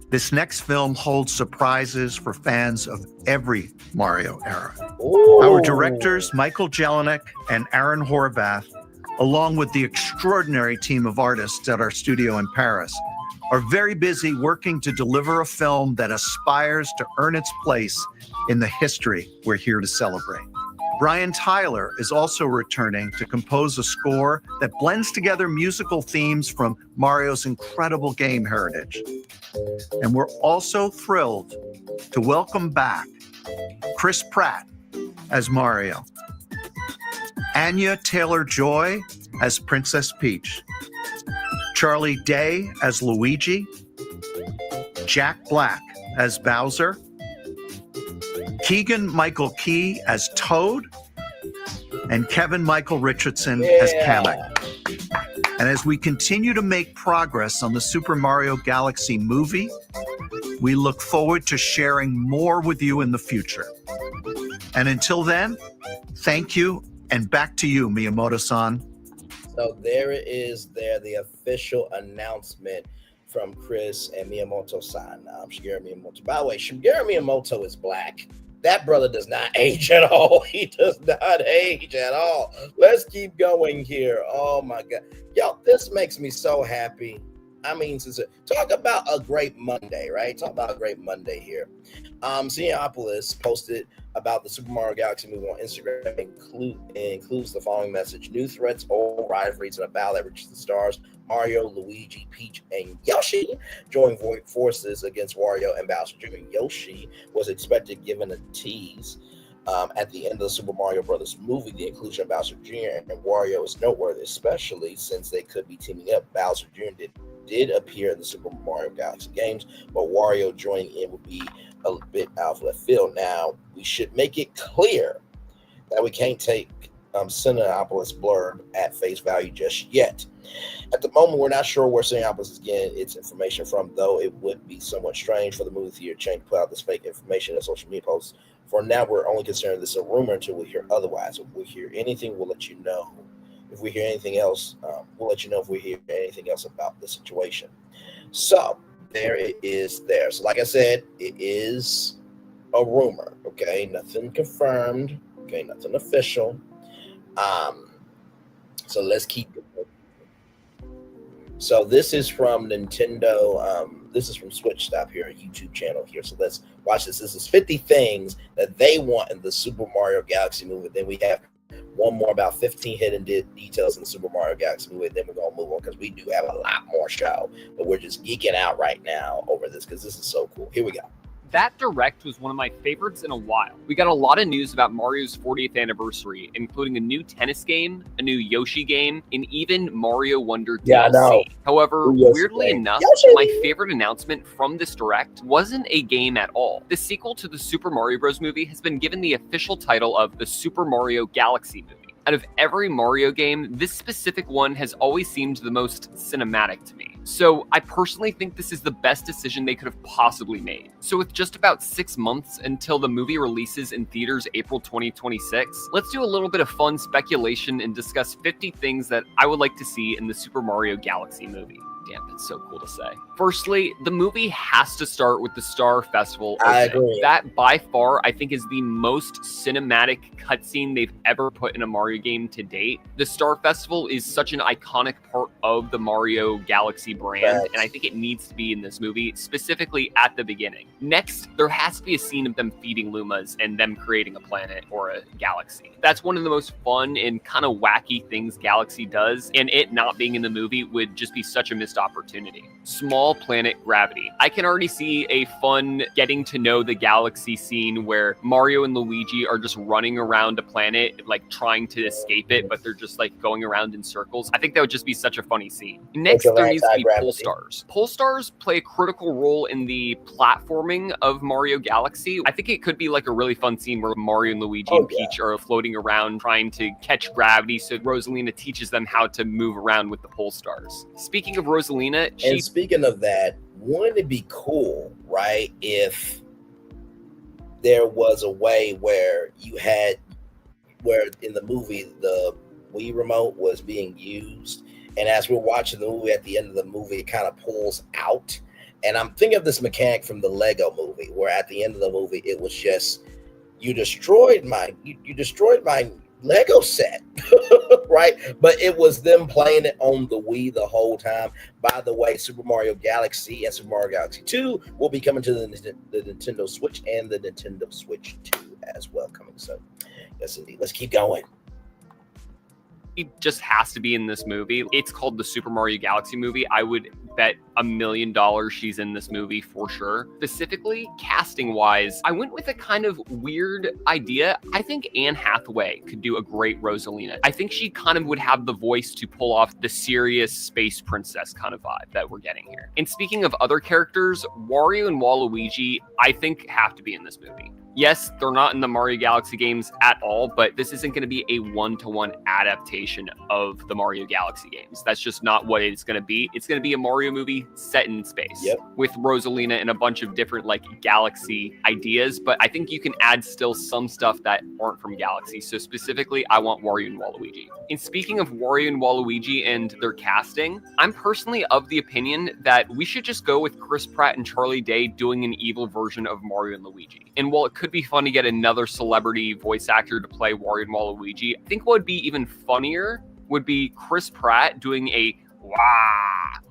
this next film holds surprises for fans of every Mario era. Ooh. Our directors, Michael Jelinek and Aaron Horvath, along with the extraordinary team of artists at our studio in Paris, are very busy working to deliver a film that aspires to earn its place in the history we're here to celebrate. Brian Tyler is also returning to compose a score that blends together musical themes from Mario's incredible game heritage. And we're also thrilled to welcome back Chris Pratt as Mario, Anya Taylor-Joy as Princess Peach, Charlie Day as Luigi, Jack Black as Bowser, Keegan-Michael Key as Toad, and Kevin Michael Richardson as Kamek. And as we continue to make progress on the Super Mario Galaxy movie, we look forward to sharing more with you in the future. And until then, thank you, and back to you, Miyamoto-san. So there it is, the official announcement from Chris and Miyamoto-san. Shigeru Miyamoto. By the way, Shigeru Miyamoto is black. That brother does not age at all. He does not age at all. Let's keep going here. Oh my God. Yo, this makes me so happy. I mean, talk about a great Monday, right? Talk about a great Monday here. Cineopolis posted about the Super Mario Galaxy movie on Instagram includes the following message: new threats, old rivalries, and a battle that reaches the stars. Mario, Luigi, Peach, and Yoshi join forces against Wario and Bowser Jr. Yoshi was expected, given a tease at the end of the Super Mario Brothers movie. The inclusion of Bowser Jr. and Wario is noteworthy, especially since they could be teaming up. Bowser Jr. did appear in the Super Mario Galaxy games, but Wario joining in would be a bit out of left field. Now, we should make it clear that we can't take Cineopolis blurb at face value just yet. At the moment, we're not sure where Cineopolis is getting its information from, though it would be somewhat strange for the movie theater chain to put out this fake information in social media posts. For now, we're only considering this a rumor until we hear otherwise. If we hear anything, we'll let you know. If we hear anything else, we'll let you know if we hear anything else about the situation. So there it is there. So like I said, it is a rumor, okay? Nothing confirmed, okay? Nothing official. So let's keep it. So this is from Nintendo. This is from Switch Stop here, a YouTube channel here. So let's watch this. This is 50 things that they want in the Super Mario Galaxy movie. Then we have one more about 15 hidden details in the Super Mario Galaxy movie. Then we're going to move on because we do have a lot more show. But we're just geeking out right now over this because this is so cool. Here we go. That direct was one of my favorites in a while. We got a lot of news about Mario's 40th anniversary, including a new tennis game, a new Yoshi game, and even Mario Wonder DLC. However, weirdly enough, my favorite announcement from this direct wasn't a game at all. The sequel to the Super Mario Bros. Movie has been given the official title of the Super Mario Galaxy Movie. Out of every Mario game, this specific one has always seemed the most cinematic to me. So I personally think this is the best decision they could have possibly made. So with just about 6 months until the movie releases in theaters April 2026, let's do a little bit of fun speculation and discuss 50 things that I would like to see in the Super Mario Galaxy movie. Damn, that's so cool to say. Firstly, the movie has to start with the Star Festival opening. I agree. That, by far, I think is the most cinematic cutscene they've ever put in a Mario game to date. The Star Festival is such an iconic part of the Mario Galaxy brand, and I think it needs to be in this movie, specifically at the beginning. Next, there has to be a scene of them feeding Lumas and them creating a planet or a galaxy. That's one of the most fun and kind of wacky things Galaxy does, and it not being in the movie would just be such a missed opportunity. Small planet gravity. I can already see a fun getting to know the galaxy scene where Mario and Luigi are just running around a planet, like trying to escape it, but they're just like going around in circles. I think that would just be such a funny scene. Next, there needs to be pole stars. Pole stars play a critical role in the platforming of Mario Galaxy. I think it could be like a really fun scene where Mario and Luigi and Peach are floating around trying to catch gravity, so Rosalina teaches them how to move around with the pole stars. Speaking of Rosalina, and speaking of that, wouldn't it be cool, right, if there was a way where where in the movie the Wii remote was being used, and as we're watching the movie, at the end of the movie it kind of pulls out, and I'm thinking of this mechanic from the Lego movie where at the end of the movie it was just you destroyed my Lego set, right? But it was them playing it on the Wii the whole time. By the way, Super Mario Galaxy and Super Mario Galaxy 2 will be coming to the Nintendo Switch and the Nintendo Switch 2 as well coming soon. Yes, indeed. Let's keep going. It just has to be in this movie. It's called the Super Mario Galaxy movie. I would bet $1 million she's in this movie for sure. Specifically, casting wise, I went with a kind of weird idea. I think Anne Hathaway could do a great Rosalina. I think she kind of would have the voice to pull off the serious space princess kind of vibe that we're getting here. And speaking of other characters, Wario and Waluigi, I think have to be in this movie. Yes, they're not in the Mario Galaxy games at all, but this isn't going to be a one-to-one adaptation of the Mario Galaxy games. That's just not what it's going to be. It's going to be a Mario movie set in space with Rosalina and a bunch of different like Galaxy ideas, but I think you can add still some stuff that aren't from Galaxy. So specifically, I want Wario and Waluigi. And speaking of Wario and Waluigi and their casting, I'm personally of the opinion that we should just go with Chris Pratt and Charlie Day doing an evil version of Mario and Luigi. And while it could be fun to get another celebrity voice actor to play Wario and Waluigi, I think what would be even funnier would be Chris Pratt doing a wah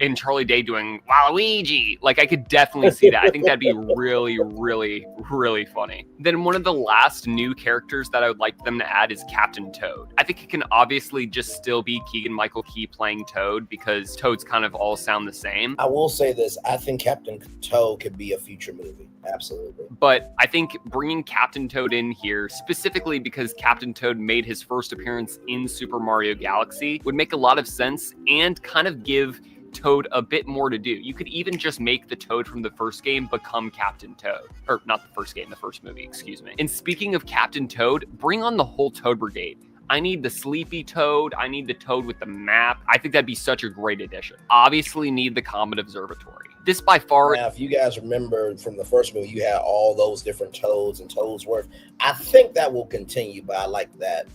and Charlie Day doing Waluigi. Like, I could definitely see that. I think that'd be really, really, really funny. Then one of the last new characters that I would like them to add is Captain Toad. I think it can obviously just still be Keegan-Michael Key playing Toad because Toads kind of all sound the same. I will say this. I think Captain Toad could be a future movie. Absolutely. But I think bringing Captain Toad in here, specifically because Captain Toad made his first appearance in Super Mario Galaxy, would make a lot of sense and kind of give Toad a bit more to do. You could even just make the Toad from the first game become Captain Toad. Or not the first game, the first movie, excuse me. And speaking of Captain Toad, bring on the whole Toad Brigade. I need the Sleepy Toad. I need the Toad with the map. I think that'd be such a great addition. Obviously need the Comet Observatory. This by far... Now, if you guys remember from the first movie, you had all those different Toads and Toadsworth. I think that will continue, but I like that.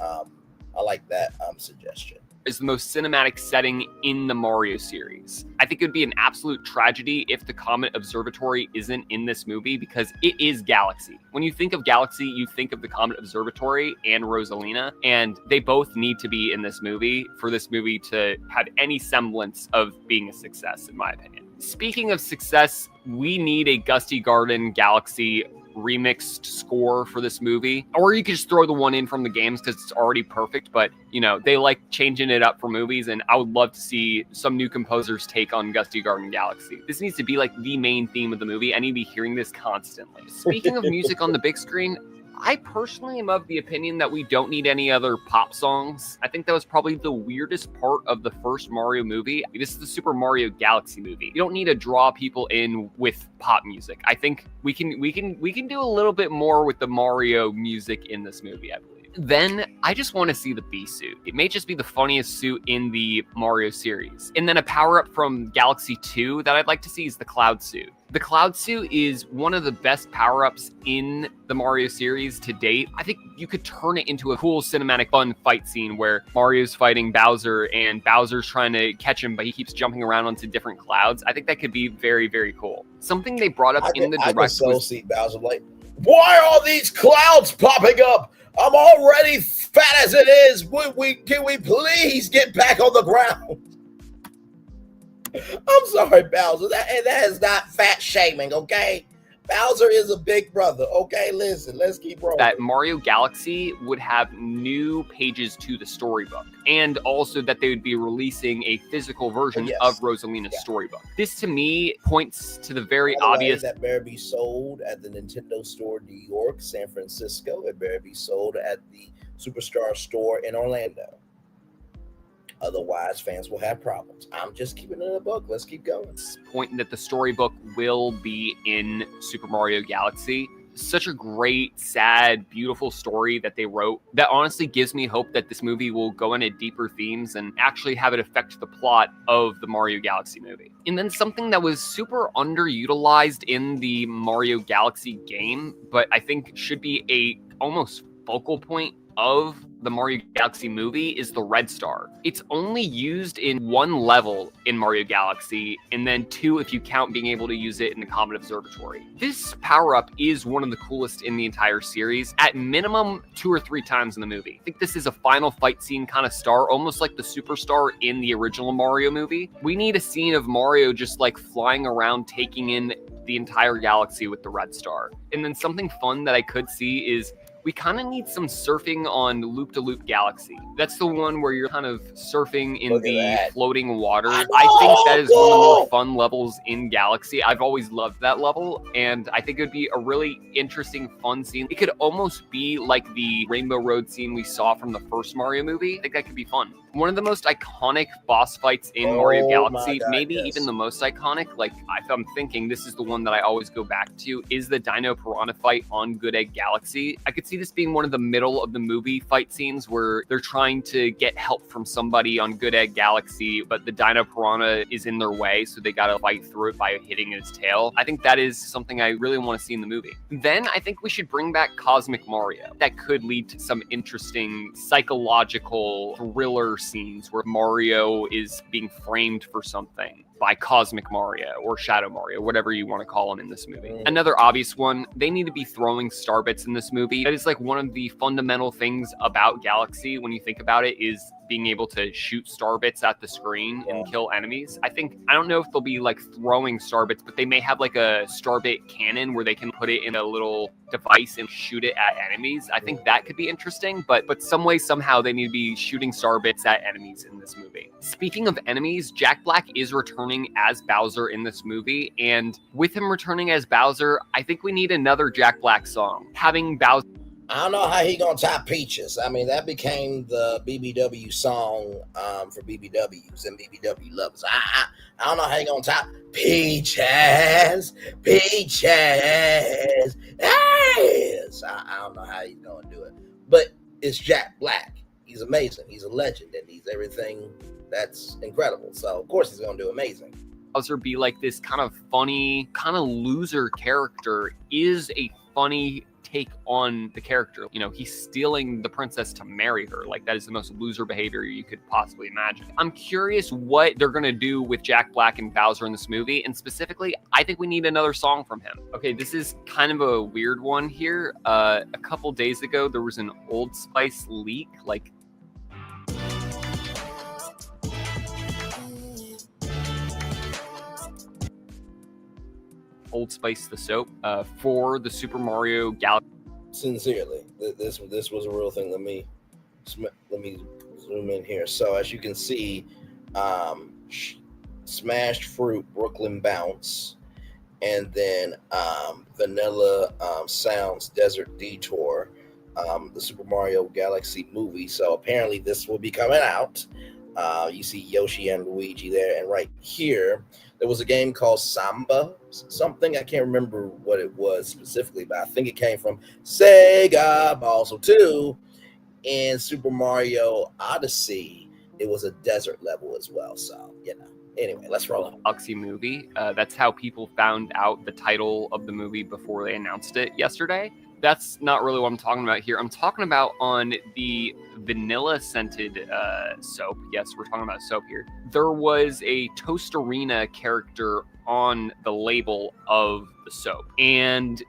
Suggestion. Is the most cinematic setting in the Mario series. I think it would be an absolute tragedy if the Comet Observatory isn't in this movie because it is Galaxy. When you think of Galaxy, you think of the Comet Observatory and Rosalina, and they both need to be in this movie for this movie to have any semblance of being a success, in my opinion. Speaking of success, we need a Gusty Garden Galaxy remixed score for this movie, or you could just throw the one in from the games because it's already perfect, but you know, they like changing it up for movies, and I would love to see some new composers take on Gusty Garden Galaxy. This needs to be like the main theme of the movie. I need to be hearing this constantly. Speaking of music on the big screen, I personally am of the opinion that we don't need any other pop songs. I think that was probably the weirdest part of the first Mario movie. This is the Super Mario Galaxy movie. You don't need to draw people in with pop music. I think we can do a little bit more with the Mario music in this movie, I believe. Then I just want to see the bee suit. It may just be the funniest suit in the Mario series. And then a power-up from Galaxy 2 that I'd like to see is the cloud suit. The cloud suit is one of the best power-ups in the Mario series to date. I think you could turn it into a cool cinematic fun fight scene where Mario's fighting Bowser and Bowser's trying to catch him, but he keeps jumping around onto different clouds. I think that could be very, very cool. Something they brought up in the direct was... see Bowser like, why are all these clouds popping up? I'm already fat as it is. Can we please get back on the ground? I'm sorry, Bowser. That is not fat shaming, okay? Bowser is a big brother, okay? Listen, let's keep rolling. That Mario Galaxy would have new pages to the storybook, and also that they would be releasing a physical version of Rosalina's storybook. This, to me, points to the very obvious... that better be sold at the Nintendo Store New York, San Francisco. It better be sold at the Superstar Store in Orlando. Otherwise, fans will have problems. I'm just keeping it in a book. Let's keep going. Pointing that the storybook will be in Super Mario Galaxy. Such a great, sad, beautiful story that they wrote that honestly gives me hope that this movie will go into deeper themes and actually have it affect the plot of the Mario Galaxy movie. And then something that was super underutilized in the Mario Galaxy game, but I think should be a almost focal point of the Mario Galaxy movie is the red star. It's only used in one level in Mario Galaxy, and then 2 if you count being able to use it in the Comet Observatory. This power-up is one of the coolest in the entire series, at minimum 2 or 3 times in the movie. I think this is a final fight scene kind of star, almost like the superstar in the original Mario movie. We need a scene of Mario just like flying around, taking in the entire galaxy with the red star. And then something fun that I could see is we kind of need some surfing on Loop-de-Loop Galaxy. That's the one where you're kind of surfing in the floating water. I think that is one of the more fun levels in Galaxy. I've always loved that level, and I think it would be a really interesting, fun scene. It could almost be like the Rainbow Road scene we saw from the first Mario movie. I think that could be fun. One of the most iconic boss fights in Mario Galaxy, maybe even the most iconic, like if I'm thinking this is the one that I always go back to, is the Dino Piranha fight on Good Egg Galaxy. I could see this being one of the middle of the movie fight scenes where they're trying to get help from somebody on Good Egg Galaxy, but the Dino Piranha is in their way, so they gotta fight through it by hitting its tail. I think that is something I really want to see in the movie. Then I think we should bring back Cosmic Mario. That could lead to some interesting psychological thriller scenes where Mario is being framed for something by Cosmic Mario or Shadow Mario, whatever you want to call him in this movie. Another obvious one, they need to be throwing star bits in this movie. That is like one of the fundamental things about Galaxy when you think about it, is being able to shoot star bits at the screen and kill enemies. I don't know if they'll be like throwing star bits, but they may have like a star bit cannon where they can put it in a little device and shoot it at enemies. I think that could be interesting, but some way, somehow they need to be shooting star bits at enemies in this movie. Speaking of enemies, Jack Black is returning as Bowser in this movie, and with him returning as Bowser, I think we need another Jack Black song. Having Bowser... I don't know how he gonna top Peaches. I mean, that became the BBW song for BBWs and BBW lovers. I don't know how he gonna top Peaches. Yes. I don't know how he's gonna do it, but it's Jack Black. He's amazing. He's a legend, and he's everything that's incredible. So of course he's gonna do amazing. Bowser be like this kind of funny, kind of loser character is a funny take on the character. You know, he's stealing the princess to marry her. Like, that is the most loser behavior you could possibly imagine. I'm curious what they're gonna do with Jack Black and Bowser in this movie, and specifically, I think we need another song from him. Okay, this is kind of a weird one here. A couple days ago, there was an Old Spice leak, like Old Spice the soap for the Super Mario Galaxy. Sincerely, this was a real thing. Let me zoom in here. So as you can see, Smashed Fruit, Brooklyn Bounce, and then Vanilla Sounds, Desert Detour, the Super Mario Galaxy movie. So apparently this will be coming out. You see Yoshi and Luigi there, and right here there was a game called Samba something. I can't remember what it was specifically, but I think it came from Sega, but also too, in Super Mario Odyssey, it was a desert level as well. So, anyway, let's roll on. Galaxy movie. That's how people found out the title of the movie before they announced it yesterday. That's not really what I'm talking about here. I'm talking about on the vanilla scented soap. Yes, we're talking about soap here. There was a Toastarina character on the label of the soap. And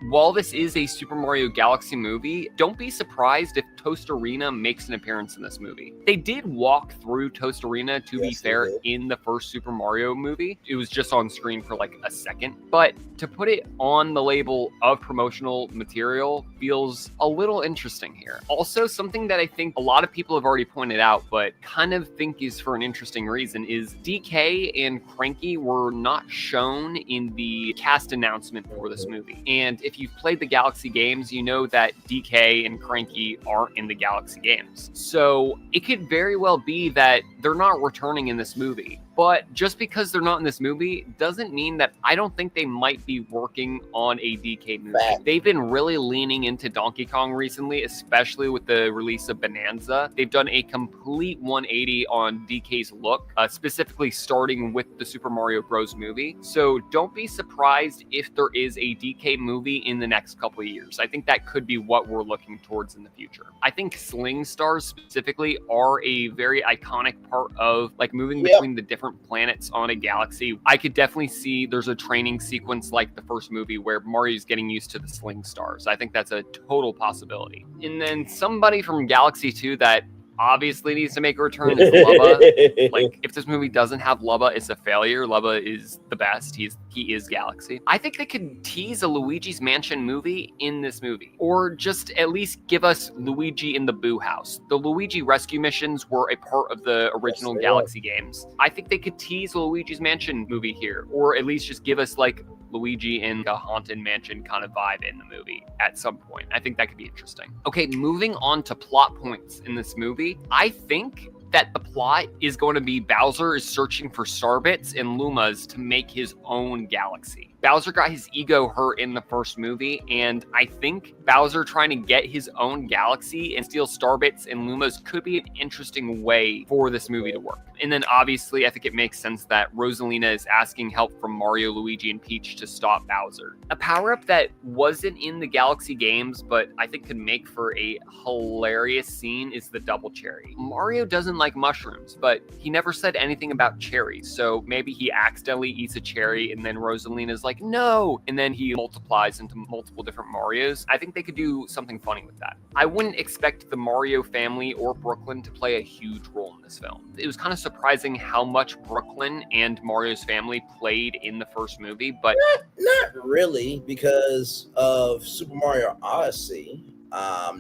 while this is a Super Mario Galaxy movie, don't be surprised if Toastarina makes an appearance in this movie. They did walk through Toastarina, to be fair, in the first Super Mario movie. It was just on screen for like a second. But to put it on the label of promotional material feels a little interesting here. Also, something that I think a lot of people have already pointed out, but kind of think is for an interesting reason, is DK and Cranky were not shown in the cast announcement for this movie. And if you've played the Galaxy games, you know that DK and Cranky aren't in the Galaxy games. So it could very well be that they're not returning in this movie. But just because they're not in this movie doesn't mean that I don't think they might be working on a DK movie. They've been really leaning into Donkey Kong recently, especially with the release of Bonanza. They've done a complete 180 on DK's look, specifically starting with the Super Mario Bros. Movie. So don't be surprised if there is a DK movie in the next couple of years. I think that could be what we're looking towards in the future. I think Sling Stars specifically are a very iconic part of like moving between the different planets on a galaxy. I could definitely see there's a training sequence like the first movie where Mario's getting used to the Sling Stars. I think that's a total possibility. And then somebody from Galaxy 2 that obviously needs to make a return is Lubba. Like, if this movie doesn't have Lubba, it's a failure. Lubba is the best. He is Galaxy. I think they could tease a Luigi's Mansion movie in this movie, or just at least give us Luigi in the Boo House. The Luigi rescue missions were a part of the original Galaxy games. I think they could tease a Luigi's Mansion movie here, or at least just give us like Luigi in a haunted mansion kind of vibe in the movie at some point. I think that could be interesting. Okay, moving on to plot points in this movie. I think that the plot is going to be Bowser is searching for Starbits and Lumas to make his own galaxy. Bowser got his ego hurt in the first movie, and I think Bowser trying to get his own galaxy and steal Starbits and Lumas could be an interesting way for this movie to work. And then obviously, I think it makes sense that Rosalina is asking help from Mario, Luigi, and Peach to stop Bowser. A power-up that wasn't in the Galaxy games, but I think could make for a hilarious scene is the double cherry. Mario doesn't like mushrooms, but he never said anything about cherries, so maybe he accidentally eats a cherry and then Rosalina's like, no, and then he multiplies into multiple different Marios. I think they could do something funny with that. I wouldn't expect the Mario family or Brooklyn to play a huge role in this film. It was kind of surprising how much Brooklyn and Mario's family played in the first movie, but not really, because of Super Mario Odyssey.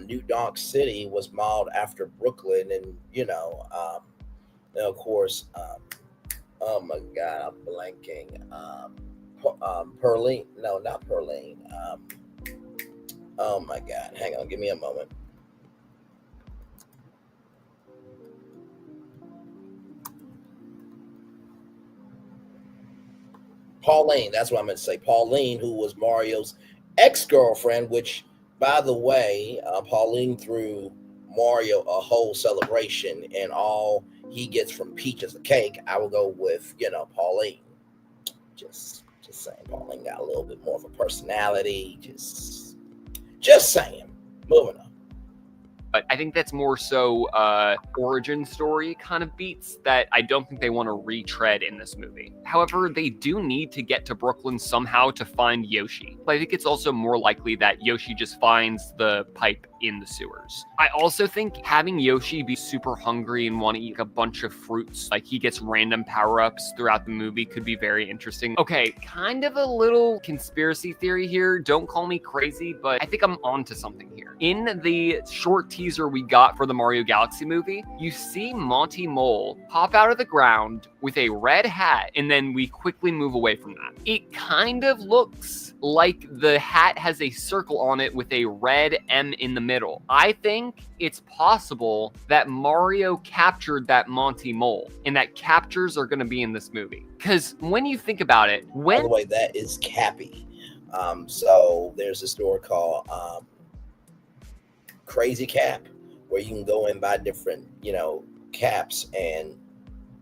New Donk City was modeled after Brooklyn, and of course, oh my God, I'm blanking. Perline, no, not Perline. Oh my God, hang on, give me a moment. Pauline, that's what I meant to say. Pauline, who was Mario's ex-girlfriend, which, by the way, Pauline threw Mario a whole celebration, and all he gets from Peach is a cake. I will go with, Pauline. Just saying, Pauline got a little bit more of a personality. Just saying. Moving on. But I think that's more so origin story kind of beats that I don't think they want to retread in this movie. However, they do need to get to Brooklyn somehow to find Yoshi. But I think it's also more likely that Yoshi just finds the pipe in the sewers. I also think having Yoshi be super hungry and want to eat a bunch of fruits, like he gets random power-ups throughout the movie, could be very interesting. Okay, kind of a little conspiracy theory here. Don't call me crazy, but I think I'm onto something here. In the short teaser we got for the Mario Galaxy movie, you see Monty Mole pop out of the ground with a red hat, and then we quickly move away from that. It kind of looks like the hat has a circle on it with a red M in the middle. I think it's possible that Mario captured that Monty Mole, and that captures are going to be in this movie. Because when you think about it, by the way, that is Cappy. So there's a store called Crazy Cap, where you can go and buy different, caps, and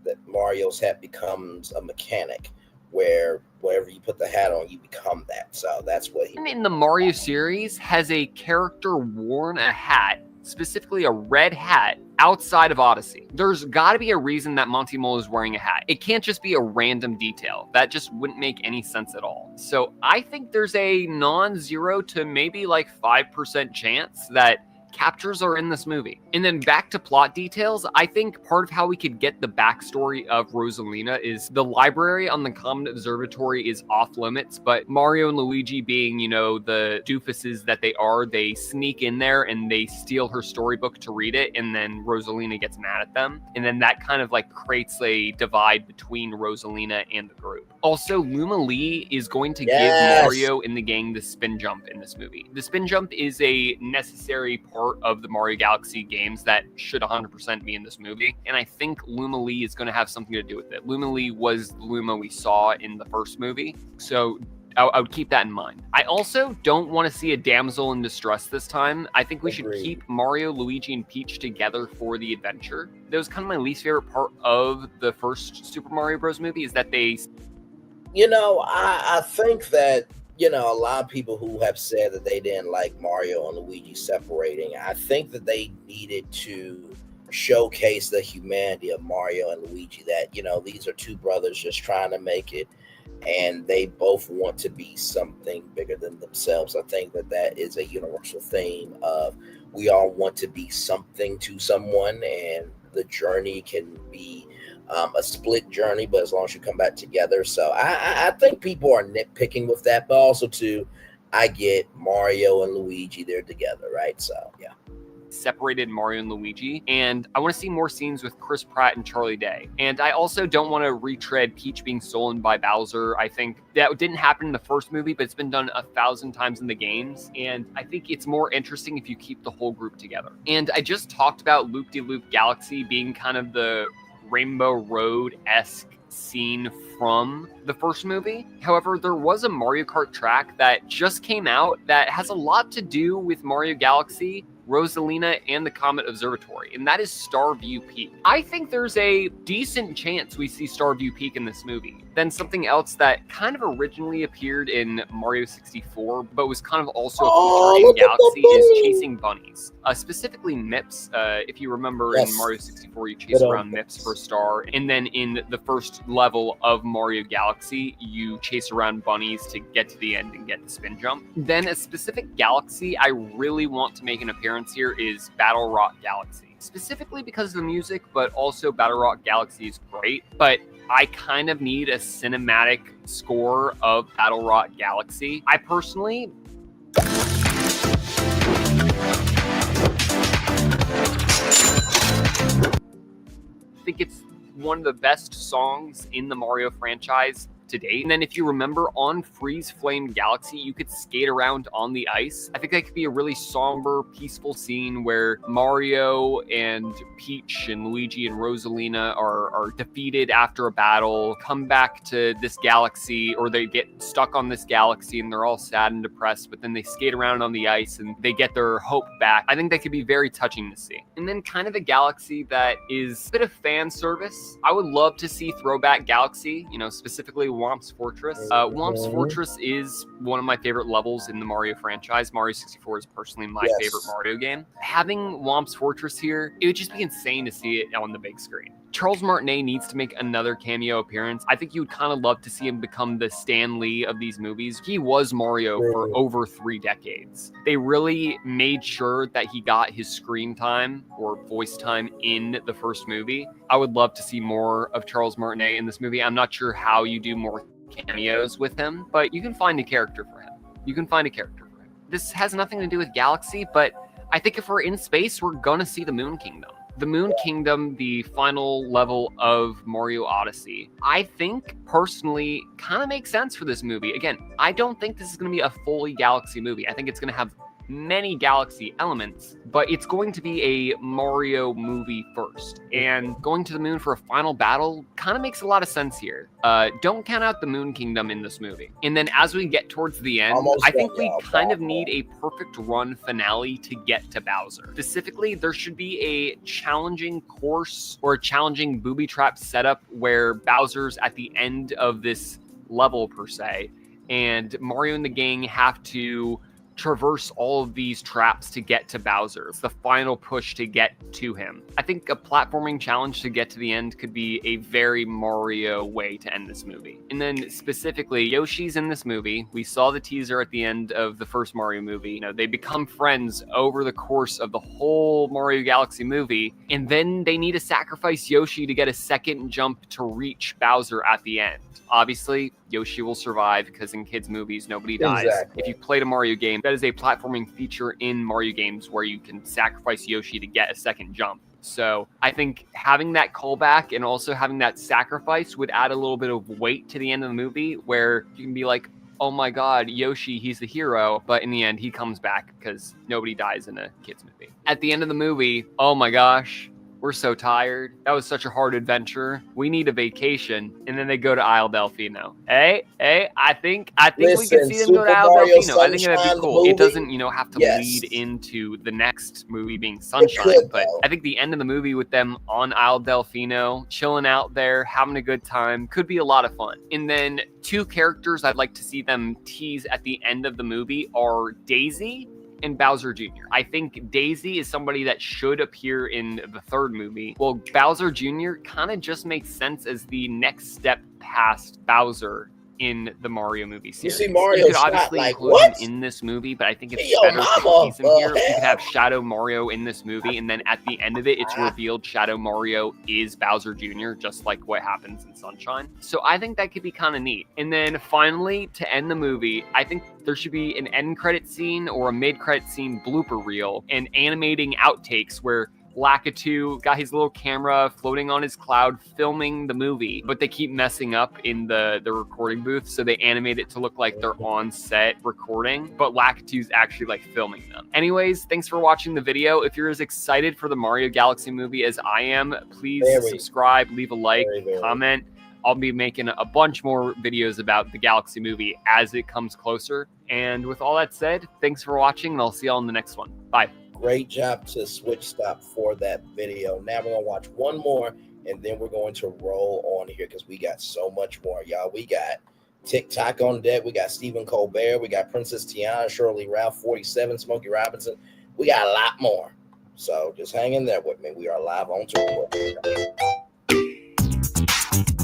that Mario's hat becomes a mechanic where wherever you put the hat on, you become that. So that's what he... In the Mario series, has a character worn a hat, specifically a red hat, outside of Odyssey? There's got to be a reason that Monty Mole is wearing a hat. It can't just be a random detail. That just wouldn't make any sense at all. So I think there's a non-zero to maybe like 5% chance that captures are in this movie. And then back to plot details, I think part of how we could get the backstory of Rosalina is the library on the Common Observatory is off limits, but Mario and Luigi being, the doofuses that they are, they sneak in there and they steal her storybook to read it, and then Rosalina gets mad at them. And then that kind of like creates a divide between Rosalina and the group. Also, Luma Lee is going to give Mario and the gang the spin jump in this movie. The spin jump is a necessary part of the Mario Galaxy games that should 100% be in this movie, and I think Luma Lee is going to have something to do with it. Luma Lee was the Luma we saw in the first movie, so I would keep that in mind. I also don't want to see a damsel in distress this time. I think we should keep Mario, Luigi, and Peach together for the adventure. That was kind of my least favorite part of the first Super Mario Bros. Movie, is that they... I think that a lot of people who have said that they didn't like Mario and Luigi separating, I think that they needed to showcase the humanity of Mario and Luigi, that, these are two brothers just trying to make it, and they both want to be something bigger than themselves. I think that is a universal theme of we all want to be something to someone, and the journey can be a split journey, but as long as you come back together. So I think people are nitpicking with that, but also too, I get Mario and Luigi, they're together, right? So yeah. Separated Mario and Luigi, and I want to see more scenes with Chris Pratt and Charlie Day. And I also don't want to retread Peach being stolen by Bowser. I think that didn't happen in the first movie, but it's been done 1,000 times in the games, and I think it's more interesting if you keep the whole group together. And I just talked about Loop-de-Loop Galaxy being kind of the Rainbow Road-esque scene from the first movie. However, there was a Mario Kart track that just came out that has a lot to do with Mario Galaxy, Rosalina, and the Comet Observatory, and that is Starview Peak. I think there's a decent chance we see Starview Peak in this movie. Then something else that kind of originally appeared in Mario 64, but was kind of also a feature in Galaxy, is chasing bunnies. Specifically Mips. If you remember, in Mario 64, you chase around Mips for a star, and then in the first level of Mario Galaxy, you chase around bunnies to get to the end and get the spin jump. Then a specific galaxy I really want to make an appearance here is Battle Rock Galaxy. Specifically because of the music, but also Battle Rock Galaxy is great, but I kind of need a cinematic score of Battle Rock Galaxy. I personally think it's one of the best songs in the Mario franchise to date. And then if you remember, on Freeze Flame Galaxy, you could skate around on the ice. I think that could be a really somber, peaceful scene where Mario and Peach and Luigi and Rosalina are defeated after a battle, come back to this galaxy, or they get stuck on this galaxy and they're all sad and depressed, but then they skate around on the ice and they get their hope back. I think that could be very touching to see. And then kind of a galaxy that is a bit of fan service. I would love to see Throwback Galaxy, specifically Whomp's Fortress. Whomp's Fortress is one of my favorite levels in the Mario franchise. Mario 64 is personally my favorite Mario game. Having Whomp's Fortress here, it would just be insane to see it on the big screen. Charles Martinet needs to make another cameo appearance. I think you would kind of love to see him become the Stan Lee of these movies. He was Mario for over 3 decades. They really made sure that he got his screen time or voice time in the first movie. I would love to see more of Charles Martinet in this movie. I'm not sure how you do more cameos with him, but you can find a character for him. This has nothing to do with Galaxy, but I think if we're in space, we're gonna see the Moon Kingdom. The Moon Kingdom, the final level of Mario Odyssey, I think personally kind of makes sense for this movie. Again, I don't think this is going to be a fully Galaxy movie. I think it's going to have many Galaxy elements, but it's going to be a Mario movie first. And going to the moon for a final battle kind of makes a lot of sense here. Don't count out the Moon Kingdom in this movie. And then as we get towards the end, I think we kind of need a perfect run finale to get to Bowser. Specifically, there should be a challenging course or a challenging booby trap setup where Bowser's at the end of this level per se, and Mario and the gang have to traverse all of these traps to get to Bowser. It's the final push to get to him. I think a platforming challenge to get to the end could be a very Mario way to end this movie. And then specifically, Yoshi's in this movie. We saw the teaser at the end of the first Mario movie. You know, they become friends over the course of the whole Mario Galaxy movie, and then they need to sacrifice Yoshi to get a second jump to reach Bowser at the end. Obviously, Yoshi will survive because in kids' movies, nobody dies. Exactly. If you played a Mario game, that is a platforming feature in Mario games where you can sacrifice Yoshi to get a second jump. So I think having that callback and also having that sacrifice would add a little bit of weight to the end of the movie where you can be like, oh my God, Yoshi, he's the hero. But in the end, he comes back because nobody dies in a kids' movie. At the end of the movie, oh my gosh, we're so tired. That was such a hard adventure. We need a vacation. And then they go to Isle Delfino. Hey, I think we could see them go to Isle Delfino. I think that'd be cool. It doesn't, have to lead into the next movie being Sunshine. But I think the end of the movie with them on Isle Delfino, chilling out there, having a good time, could be a lot of fun. And then two characters I'd like to see them tease at the end of the movie are Daisy and Bowser Jr. I think Daisy is somebody that should appear in the third movie. Well, Bowser Jr. kind of just makes sense as the next step past Bowser in the Mario movie series. You see Mario could obviously include him in this movie, but I think it's better to tease him here. You could have Shadow Mario in this movie, and then at the end of it, it's revealed Shadow Mario is Bowser Jr., just like what happens in Sunshine. So I think that could be kind of neat. And then finally, to end the movie, I think there should be an end credit scene or a mid-credit scene blooper reel and animating outtakes where Lakitu got his little camera floating on his cloud filming the movie, but they keep messing up in the recording booth, so they animate it to look like they're on set recording, but Lakitu's actually like filming them. Anyways, thanks for watching the video. If you're as excited for the Mario Galaxy movie as I am, please subscribe, leave a like, comment. I'll be making a bunch more videos about the Galaxy movie as it comes closer. And with all that said, thanks for watching, and I'll see y'all in the next one. Bye. Great job to switch stop for that video. Now we're going to watch one more, and then we're going to roll on here because we got so much more, y'all. We got Tik Tok on deck. We got Stephen Colbert. We got Princess Tiana, Sheryl Lee Ralph, 47, Smokey Robinson. We got a lot more. So just hang in there with me. We are live on tour.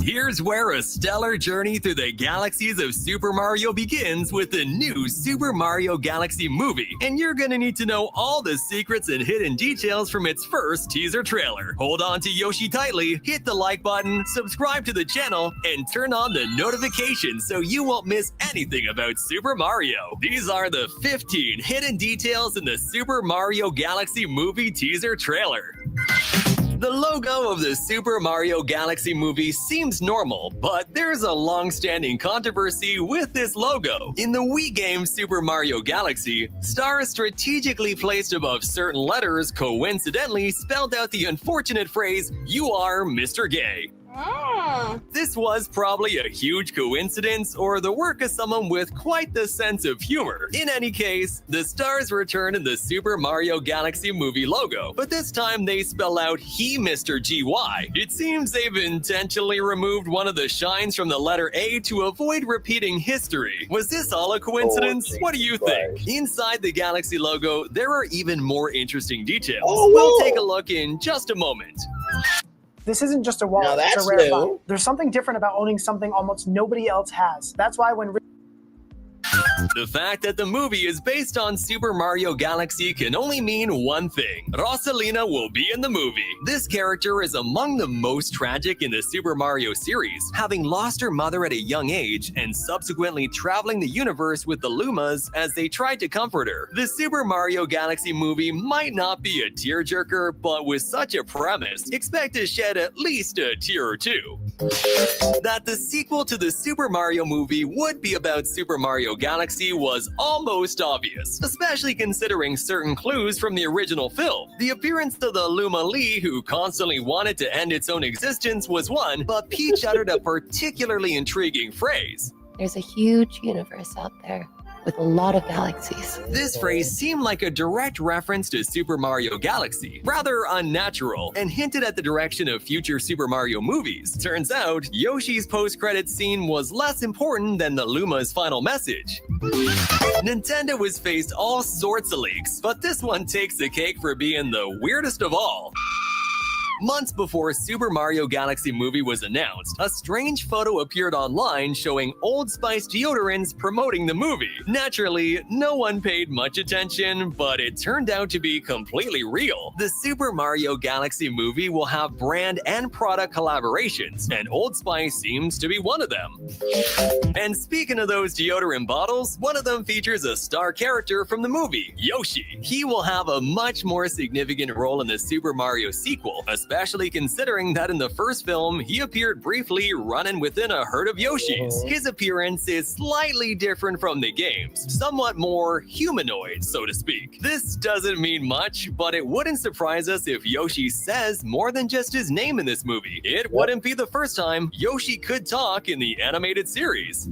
Here's where a stellar journey through the galaxies of Super Mario begins with the new Super Mario Galaxy movie. And you're gonna need to know all the secrets and hidden details from its first teaser trailer. Hold on to Yoshi tightly, hit the like button, subscribe to the channel, and turn on the notifications so you won't miss anything about Super Mario. These are the 15 hidden details in the Super Mario Galaxy movie teaser trailer. The logo of the Super Mario Galaxy movie seems normal, but there's a long-standing controversy with this logo. In the Wii game Super Mario Galaxy, stars strategically placed above certain letters coincidentally spelled out the unfortunate phrase, "You are Mr. Gay." This was probably a huge coincidence or the work of someone with quite the sense of humor. In any case, the stars return in the Super Mario Galaxy movie logo, but this time they spell out he Mr. GY. It seems they've intentionally removed one of the shines from the letter A to avoid repeating history. Was this all a coincidence? What do you think? Inside the Galaxy logo, there are even more interesting details. We'll take a look in just a moment. This isn't just a wallet, it's a rare find. There's something different about owning something almost nobody else has. That's why when the fact that the movie is based on Super Mario Galaxy can only mean one thing. Rosalina will be in the movie. This character is among the most tragic in the Super Mario series, having lost her mother at a young age and subsequently traveling the universe with the Lumas as they tried to comfort her. The Super Mario Galaxy movie might not be a tearjerker, but with such a premise, expect to shed at least a tear or two. That the sequel to the Super Mario movie would be about Super Mario Galaxy was almost obvious, especially considering certain clues from the original film. The appearance of the Luma Lee, who constantly wanted to end its own existence, was one, but Peach uttered a particularly intriguing phrase. There's a huge universe out there with a lot of galaxies. This phrase seemed like a direct reference to Super Mario Galaxy, rather unnatural, and hinted at the direction of future Super Mario movies. Turns out, Yoshi's post-credits scene was less important than the Luma's final message. Nintendo has faced all sorts of leaks, but this one takes the cake for being the weirdest of all. Months before Super Mario Galaxy movie was announced, a strange photo appeared online showing Old Spice deodorants promoting the movie. Naturally, no one paid much attention, but it turned out to be completely real. The Super Mario Galaxy movie will have brand and product collaborations, and Old Spice seems to be one of them. And speaking of those deodorant bottles, one of them features a star character from the movie, Yoshi. He will have a much more significant role in the Super Mario sequel, especially considering that in the first film, he appeared briefly running within a herd of Yoshis. His appearance is slightly different from the games, somewhat more humanoid, so to speak. This doesn't mean much, but it wouldn't surprise us if Yoshi says more than just his name in this movie. It wouldn't be the first time Yoshi could talk in the animated series.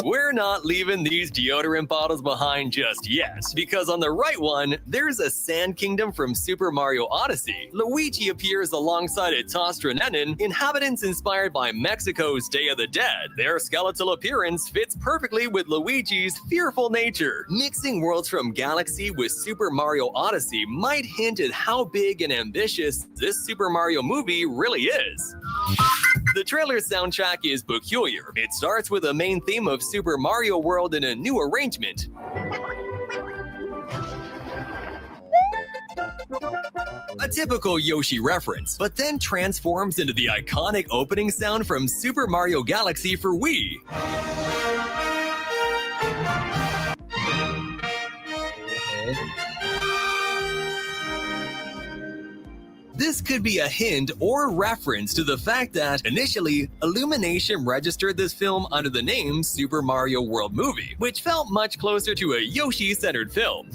We're not leaving these deodorant bottles behind just yet, because on the right one, there's a sand kingdom from Super Mario Odyssey. Luigi appears alongside a Tostronenin, inhabitants inspired by Mexico's Day of the Dead. Their skeletal appearance fits perfectly with Luigi's fearful nature. Mixing worlds from Galaxy with Super Mario Odyssey might hint at how big and ambitious this Super Mario movie really is. The trailer's soundtrack is peculiar. It starts with a main theme of Super Mario World in a new arrangement. A typical Yoshi reference, but then transforms into the iconic opening sound from Super Mario Galaxy for Wii. This could be a hint or reference to the fact that, initially, Illumination registered this film under the name Super Mario World Movie, which felt much closer to a Yoshi-centered film.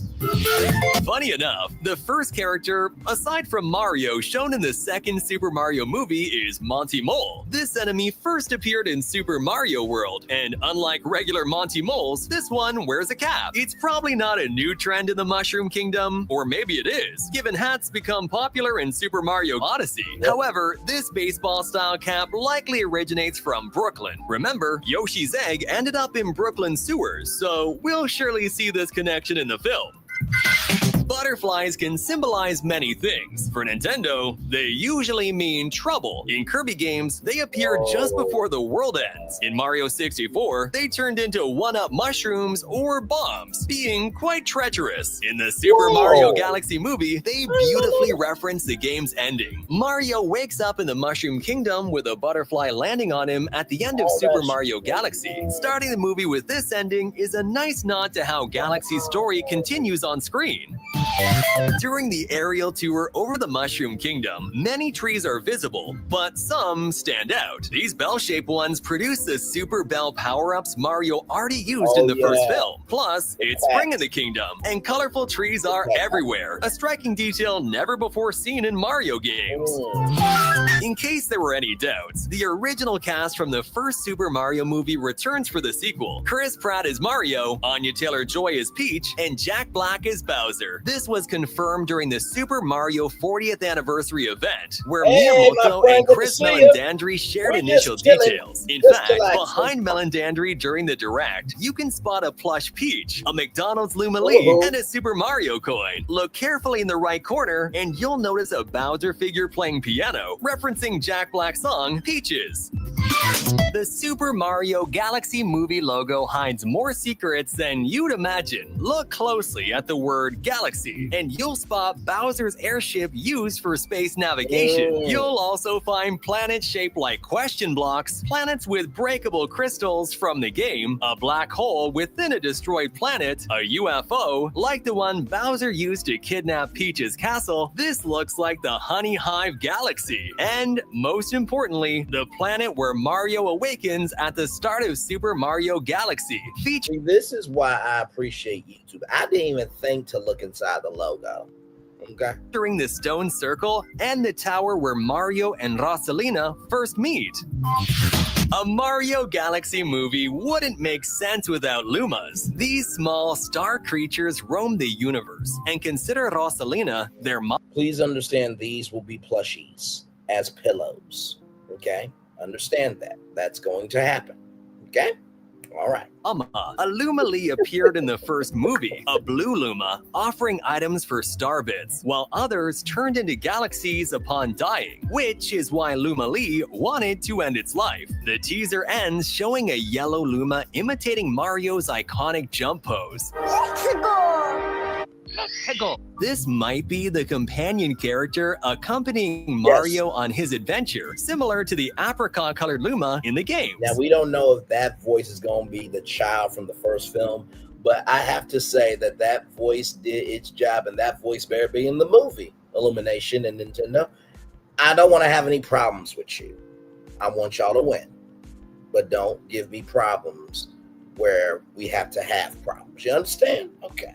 Funny enough, the first character, aside from Mario, shown in the second Super Mario movie is Monty Mole. This enemy first appeared in Super Mario World, and unlike regular Monty Moles, this one wears a cap. It's probably not a new trend in the Mushroom Kingdom, or maybe it is, given hats become popular in Super Mario Odyssey. However, this baseball-style cap likely originates from Brooklyn. Remember, Yoshi's egg ended up in Brooklyn sewers, so we'll surely see this connection in the film. Butterflies can symbolize many things. For Nintendo, they usually mean trouble. In Kirby games, they appear just before the world ends. In Mario 64, they turned into one-up mushrooms or bombs, being quite treacherous. In the Super Mario Galaxy movie, they beautifully reference the game's ending. Mario wakes up in the Mushroom Kingdom with a butterfly landing on him at the end of Super Mario Galaxy. Starting the movie with this ending is a nice nod to how Galaxy's story continues on screen. During the aerial tour over the Mushroom Kingdom, many trees are visible, but some stand out. These bell-shaped ones produce the Super Bell power-ups Mario already used in the first film. Plus, it's spring in the kingdom, and colorful trees are everywhere, a striking detail never before seen in Mario games. In case there were any doubts, the original cast from the first Super Mario movie returns for the sequel. Chris Pratt is Mario, Anya Taylor-Joy is Peach, and Jack Black is Bowser. This was confirmed during the Super Mario 40th anniversary event, where Miyamoto and Chris Melandandri shared initial details. In fact, behind Melandandri during the Direct, you can spot a plush Peach, a McDonald's Luma Lee, and a Super Mario coin. Look carefully in the right corner, and you'll notice a Bowser figure playing piano, referencing Jack Black's song, Peaches. The Super Mario Galaxy movie logo hides more secrets than you'd imagine. Look closely at the word galaxy, and you'll spot Bowser's airship used for space navigation. You'll also find planets shaped like question blocks, planets with breakable crystals from the game, a black hole within a destroyed planet, a UFO, like the one Bowser used to kidnap Peach's castle. This looks like the Honey Hive Galaxy. And most importantly, the planet where Mario awakens at the start of Super Mario Galaxy. This is why I appreciate YouTube. I didn't even think to look inside the logo. Okay. During the stone circle and the tower where Mario and Rosalina first meet. A Mario Galaxy movie wouldn't make sense without Lumas. These small star creatures roam the universe, and consider Rosalina their mom. Please understand these will be plushies as pillows. Okay? Understand that. That's going to happen. Okay? All right. A Luma Lee appeared in the first movie, a blue Luma, offering items for star bits, while others turned into galaxies upon dying, which is why Luma Lee wanted to end its life. The teaser ends showing a yellow Luma imitating Mario's iconic jump pose. This might be the companion character accompanying Mario on his adventure, similar to the apricot-colored Luma in the game. Now, we don't know if that voice is going to be the child from the first film, but I have to say that that voice did its job, and that voice better be in the movie, Illumination and Nintendo. I don't want to have any problems with you. I want y'all to win, but don't give me problems where we have to have problems. You understand? Okay.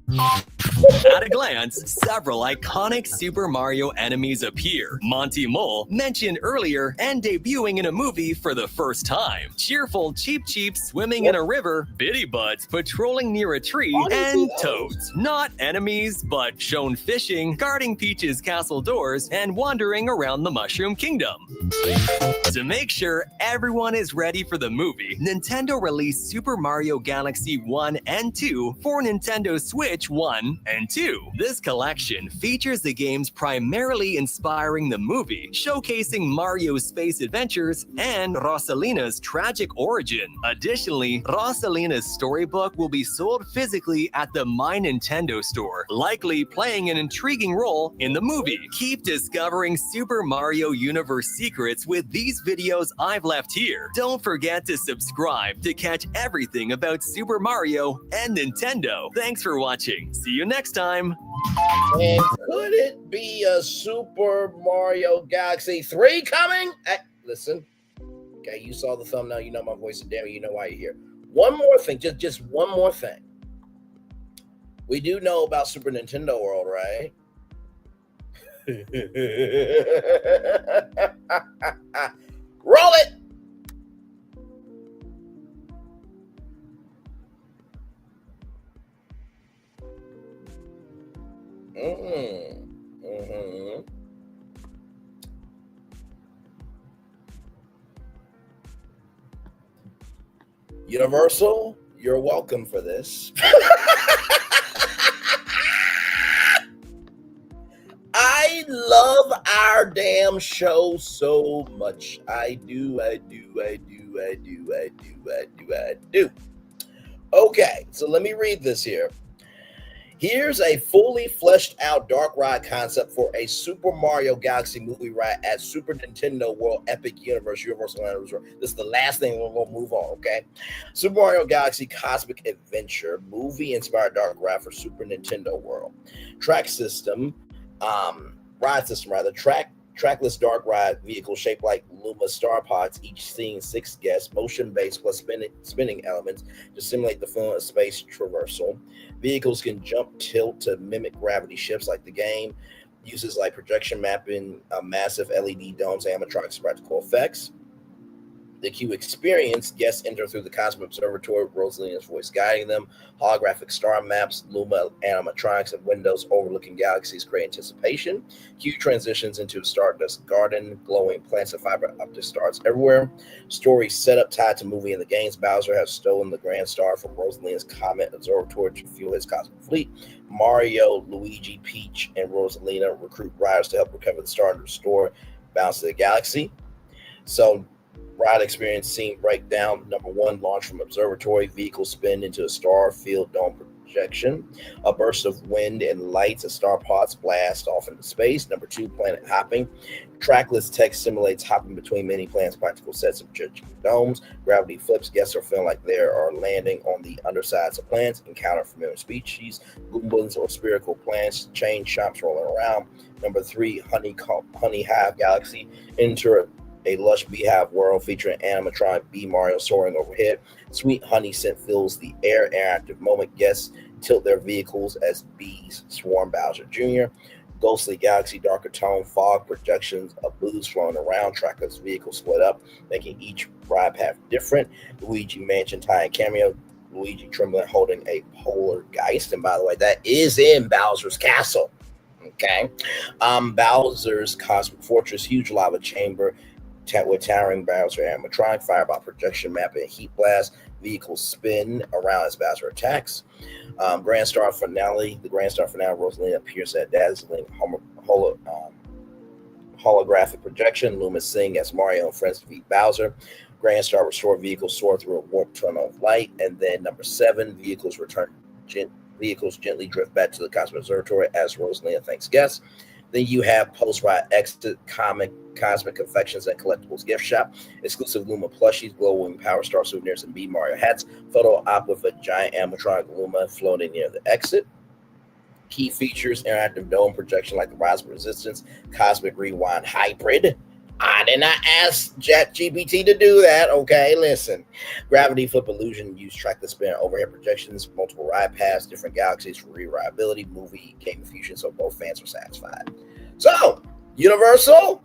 At a glance, several iconic Super Mario enemies appear. Monty Mole, mentioned earlier, and debuting in a movie for the first time. Cheerful Cheep Cheep swimming in a river, Bitty Butts patrolling near a tree, and Toads. Not enemies, but shown fishing, guarding Peach's castle doors, and wandering around the Mushroom Kingdom. To make sure everyone is ready for the movie, Nintendo released Super Mario Galaxy 1 and 2 for Nintendo Switch 1 and 2. This collection features the games primarily inspiring the movie, showcasing Mario's space adventures and Rosalina's tragic origin. Additionally, Rosalina's storybook will be sold physically at the My Nintendo store, likely playing an intriguing role in the movie. Keep discovering Super Mario Universe secrets with these videos I've left here. Don't forget to subscribe to catch everything about Super Mario and Nintendo. Thanks for watching. See you next time. And could it be a Super Mario Galaxy 3 coming? Hey, listen. Okay, you saw the thumbnail. You know my voice is damn. You know why you're here. One more thing. Just one more thing. We do know about Super Nintendo World, right? Roll it. Universal, you're welcome for this. I love our damn show so much. I do. Okay, so let me read this here. Here's a fully fleshed out dark ride concept for a Super Mario Galaxy movie ride at Super Nintendo World Epic Universe Universal Land Resort. This is the last thing we're going to move on, okay? Super Mario Galaxy Cosmic Adventure movie inspired dark ride for Super Nintendo World. Ride system, trackless dark ride vehicle shaped like Luma star pods, each seeing 6 guests, motion-based plus spinning elements to simulate the fun of space traversal. Vehicles can jump, tilt to mimic gravity shifts like the game. Uses like projection mapping, massive LED domes, animatronics, practical effects. The queue experience, guests enter through the Cosmic Observatory with Rosalina's voice guiding them. Holographic star maps, Luma animatronics, and windows overlooking galaxies create anticipation. Queue transitions into a Stardust Garden, glowing plants and fiber optic stars everywhere. Story setup tied to movie in the games. Bowser has stolen the Grand Star from Rosalina's Comet Observatory to fuel his cosmic fleet. Mario, Luigi, Peach, and Rosalina recruit riders to help recover the star and restore balance to the galaxy. So Ride experience scene breakdown. Number 1, launch from observatory. Vehicle spin into a star field dome projection. A burst of wind and lights. A star pods blast off into space. Number 2, planet hopping. Trackless text simulates hopping between many planets, practical sets of domes. Gravity flips. Guests are feeling like they are landing on the undersides of planets. Encounter familiar species. Goombas or spherical planets. Chain shops rolling around. Number 3, honey hive galaxy. Enter a lush beehive world featuring animatronic bee Mario soaring overhead. Sweet honey scent fills the air. Interactive moment. Guests tilt their vehicles as bees swarm Bowser Jr. Ghostly galaxy, darker tone, fog projections of booze flowing around. Trackless vehicles split up, making each ride path different. Luigi Mansion tie-in cameo. Luigi trembling holding a poltergeist. And by the way, that is in Bowser's Castle. Okay. Bowser's Cosmic Fortress, huge lava chamber with towering Bowser animatronic, fireball projection map and heat blast. Vehicles spin around as Bowser attacks. Grand Star Finale. The Grand Star Finale, Rosalina appears at dazzling holographic projection. Luma sing as Mario and friends defeat Bowser. Grand Star Restore vehicles soar through a warp tunnel of light. And then number 7, vehicles gently drift back to the Cosmic Observatory as Rosalina thanks guests. Then you have post-ride exit, cosmic confections and collectibles gift shop, exclusive Luma plushies, glowing Power Star souvenirs, and B Mario hats. Photo op with a giant animatronic Luma floating near the exit. Key features: interactive dome projection like the Rise of Resistance, Cosmic Rewind Hybrid. I did not ask ChatGPT to do that. Okay, listen. Gravity flip illusion, use trackless spin overhead projections, multiple ride paths, different galaxies for re-rideability, movie game fusion, so both fans are satisfied. So, Universal,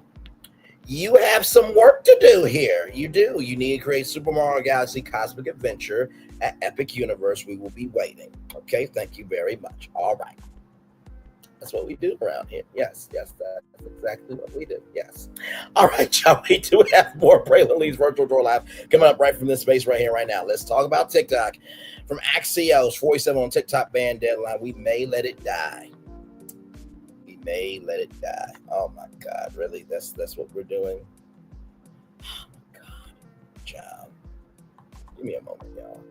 you have some work to do here. You do. You need to create Super Mario Galaxy Cosmic Adventure at Epic Universe. We will be waiting. Okay, thank you very much. All right. That's what we do around here. Yes, that's exactly what we do. Yes. All right, y'all. We do have more Braylon Lee's Virtual Tour Live coming up right from this space right here, right now. Let's talk about TikTok. From Axios, 47 on TikTok ban deadline. We may let it die. We may let it die. Oh my God, really? That's what we're doing. Oh my God, child. Give me a moment, y'all.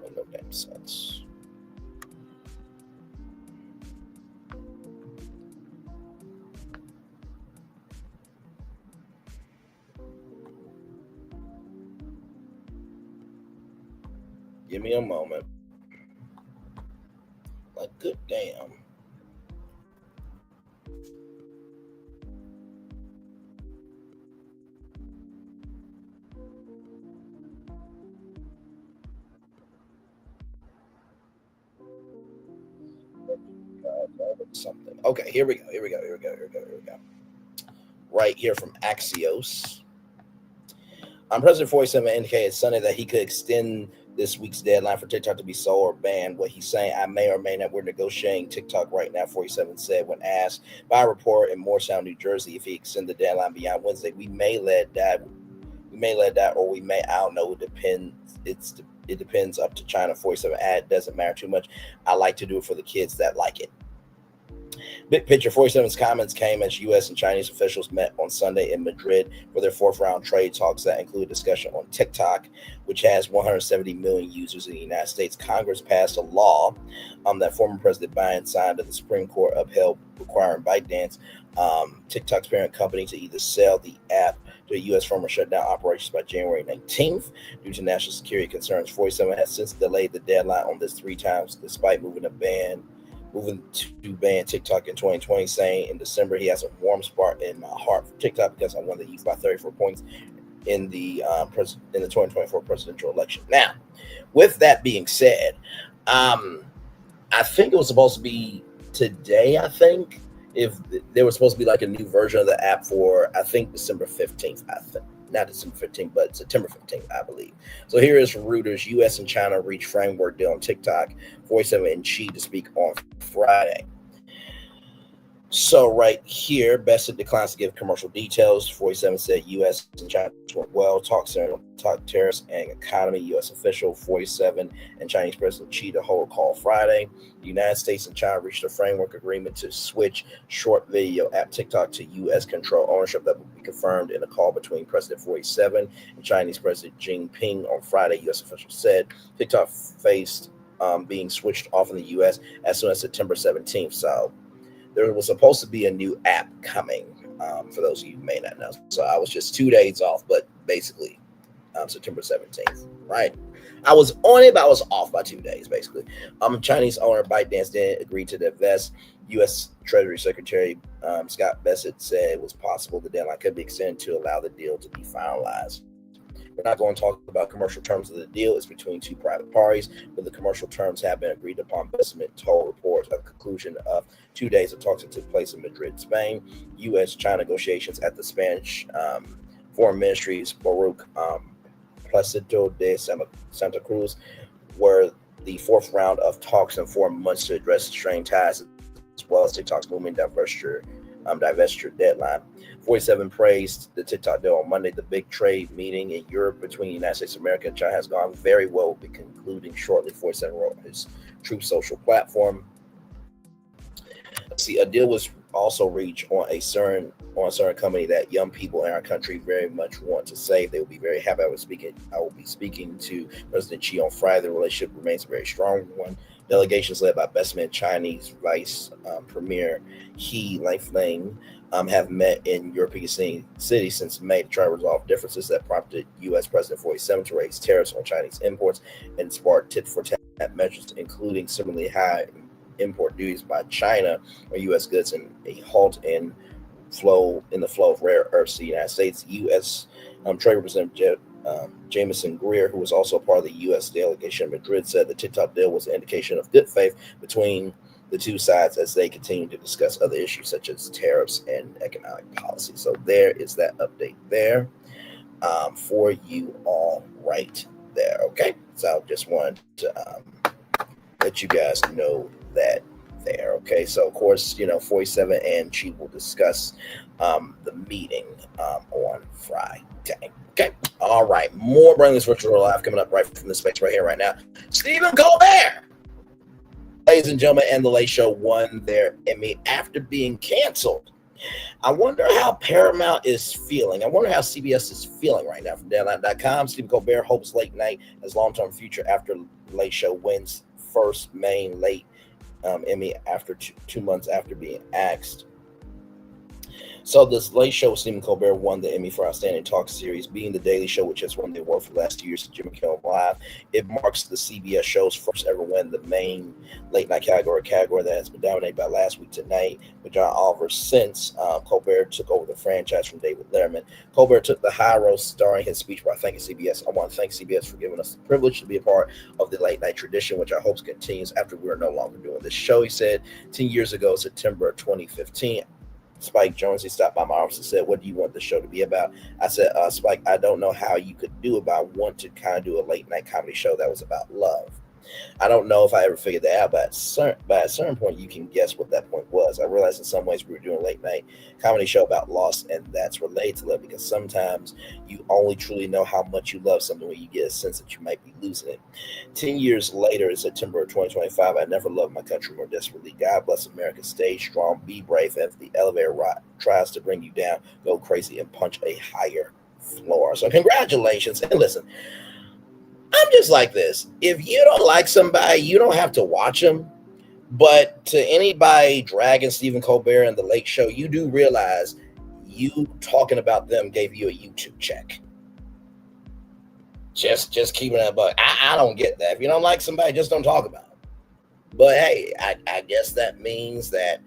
Make no damn sense. Give me a moment. Like, good damn. Something. Okay, here we go. Right here from Axios. President 47 indicated Sunday that he could extend this week's deadline for TikTok to be sold or banned. What he's saying, I may or may not, we're negotiating TikTok right now, 47 said when asked by a reporter in Morristown, New Jersey, if he extend the deadline beyond Wednesday. We may let that, or we may, I don't know, it depends. It depends up to China. 47 ad doesn't matter too much. I like to do it for the kids that like it. Big picture, 47's comments came as U.S. and Chinese officials met on Sunday in Madrid for their fourth-round trade talks that include discussion on TikTok, which has 170 million users in the United States. Congress passed a law that former President Biden signed that the Supreme Court upheld, requiring ByteDance, TikTok's parent company, to either sell the app to a U.S. firm or shut down operations by January 19th. Due to national security concerns, 47 has since delayed the deadline on this 3 times, despite moving to ban TikTok in 2020, saying in December he has a warm spot in my heart for TikTok because I won the youth by 34 points in the 2024 presidential election. Now, with that being said, I think it was supposed to be today. I think if there was supposed to be like a new version of the app for, I think December 15th. I think not December 15th, but September 15th, I believe. So here is Reuters. U.S. and China reach framework deal on TikTok. 47 in Xi to speak on Friday. So right here, Bassett declines to give commercial details. 47 said U.S. and China went well. Talk tariffs and economy. U.S. official 47 and Chinese President Xi to hold call Friday. The United States and China reached a framework agreement to switch short video app TikTok to U.S. control ownership that will be confirmed in a call between President 47 and Chinese President Jinping on Friday. U.S. officials said TikTok faced being switched off in the U.S. as soon as September 17th. So there was supposed to be a new app coming, for those of you who may not know. So I was just 2 days off, but basically September 17th, right? I was on it, but I was off by 2 days, basically. Chinese owner ByteDance didn't agree to divest. U.S. Treasury Secretary Scott Bessent said it was possible the deadline could be extended to allow the deal to be finalized. We're not going to talk about commercial terms of the deal. It's between two private parties, but the commercial terms have been agreed upon. Bessent told reports at the conclusion of 2 days of talks that took place in Madrid, Spain. U.S.-China negotiations at the Spanish Foreign Ministry's Baruch Placido de Santa Cruz were the fourth round of talks in 4 months to address strained ties, as well as TikTok's looming divestiture deadline. 47 praised the TikTok deal on Monday. The big trade meeting in Europe between the United States of America and China has gone very well. Will be concluding shortly. 47 wrote his Truth Social platform. See, a deal was also reached on a certain company that young people in our country very much want to save. They will be very happy. I will be speaking to President Xi on Friday. The relationship remains a very strong one. Delegations led by best man Chinese Vice Premier He Lifeng have met in European cities since May to try to resolve differences that prompted U.S. President 47 to raise tariffs on Chinese imports and spark tit-for-tat measures, including similarly high import duties by China on U.S. goods and a halt in the flow of rare earths to the United States. U.S. Trade Representative Jameson Greer, who was also part of the U.S. delegation in Madrid, said the TikTok deal was an indication of good faith between the two sides as they continue to discuss other issues such as tariffs and economic policy. So there is that update there for you all right there. Okay, so I just wanted to let you guys know that there. Okay, so of course, 47 and Chi will discuss the meeting on Friday. Okay, all right, more Bring This Virtual Live coming up right from the space right here, right now. Stephen Colbert, ladies and gentlemen, and The Late Show won their Emmy after being canceled. I wonder how Paramount is feeling. I wonder how CBS is feeling right now. From Deadline.com, Stephen Colbert hopes late night has long-term future after Late Show wins first main late Emmy after 2 months after being axed. So this Late Show with Stephen Colbert won the Emmy for Outstanding Talk Series, being the Daily Show, which has won the award for the last 2 years to Jimmy Kimmel Live. It marks the CBS show's first ever win the main late night category that has been dominated by Last Week Tonight with John Oliver since Colbert took over the franchise from David Letterman. Colbert took the high road starring his speech by thanking CBS. I want to thank CBS for giving us the privilege to be a part of the late night tradition, which I hope continues after we're no longer doing this show. He said 10 years ago, September 2015, Spike Jones, he stopped by my office and said, "What do you want the show to be about?" I said, Spike, I don't know how you could do it, but I want to kind of do a late night comedy show that was about love. I don't know if I ever figured that out, but at a certain point, you can guess what that point was. I realized in some ways we were doing a late night comedy show about loss, and that's related to love, because sometimes you only truly know how much you love something when you get a sense that you might be losing it. 10 years later, in September of 2025, I never loved my country more desperately. God bless America. Stay strong, be brave. If the elevator tries to bring you down, go crazy and punch a higher floor. So congratulations. And listen, I'm just like this. If you don't like somebody, you don't have to watch them. But to anybody dragging Stephen Colbert and The Late Show, you do realize you talking about them gave you a YouTube check. Just keeping that buck. I don't get that. If you don't like somebody, just don't talk about them. But hey, I guess that means that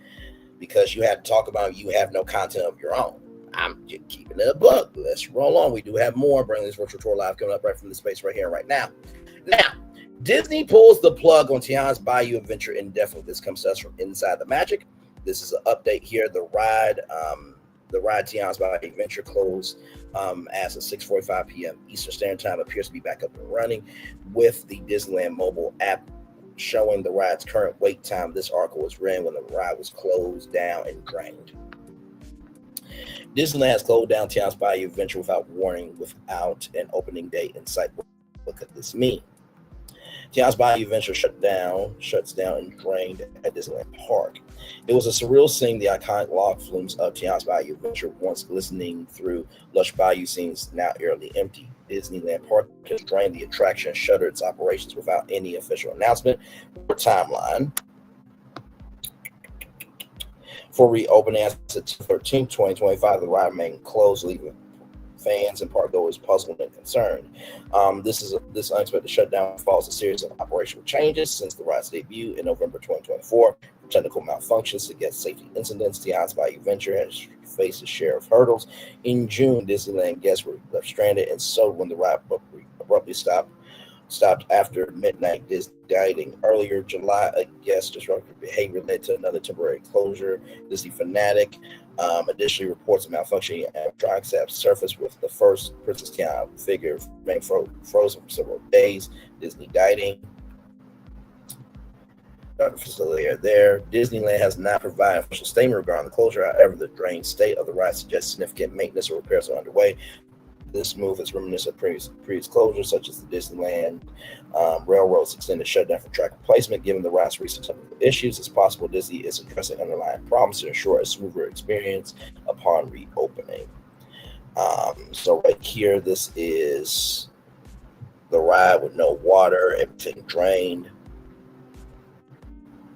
because you have to talk about them, you have no content of your own. I'm just keeping it a book. Let's roll on. We do have more Bring This Virtual Tour Live coming up right from the space right here, right now. Now, Disney pulls the plug on Tiana's Bayou Adventure indefinitely. This comes to us from Inside the Magic. This is an update here. The ride Tiana's Bayou Adventure closed as of 6:45 p.m. Eastern Standard Time appears to be back up and running with the Disneyland mobile app showing the ride's current wait time. This article was written when the ride was closed down and drained. Disneyland has closed down Tiana's Bayou Adventure without warning, without an opening date in sight. What could this mean? Tiana's Bayou Adventure shuts down and drained at Disneyland Park. It was a surreal seeing the iconic log flumes of Tiana's Bayou Adventure, once glistening through lush bayou scenes, now eerily empty. Disneyland Park has drained the attraction and shuttered its operations without any official announcement or timeline for reopening. As of 13, 2025, the ride remained closed, leaving fans and park goers puzzled and concerned. This unexpected shutdown follows a series of operational changes since the ride's debut in November 2024. From technical malfunctions to guest safety incidents, Tiana's Bayou Adventure has faced a share of hurdles. In June, Disneyland guests were left stranded and so when the ride abruptly stopped after midnight Disney guiding. Earlier July, a guest disruptive behavior led to another temporary closure. Disney Fanatic additionally reports a malfunctioning animatronics have surfaced with the first Princess Tiana figure remained frozen for several days. Disney guiding facility are there. Disneyland has not provided an official statement regarding the closure. However, the drained state of the ride suggests significant maintenance or repairs are underway. This move is reminiscent of previous closures, such as the Disneyland Railroad's extended shutdown for track replacement. Given the ride's recent technical issues, it's possible Disney is addressing underlying problems to ensure a smoother experience upon reopening. So right here, this is the ride with no water, everything drained.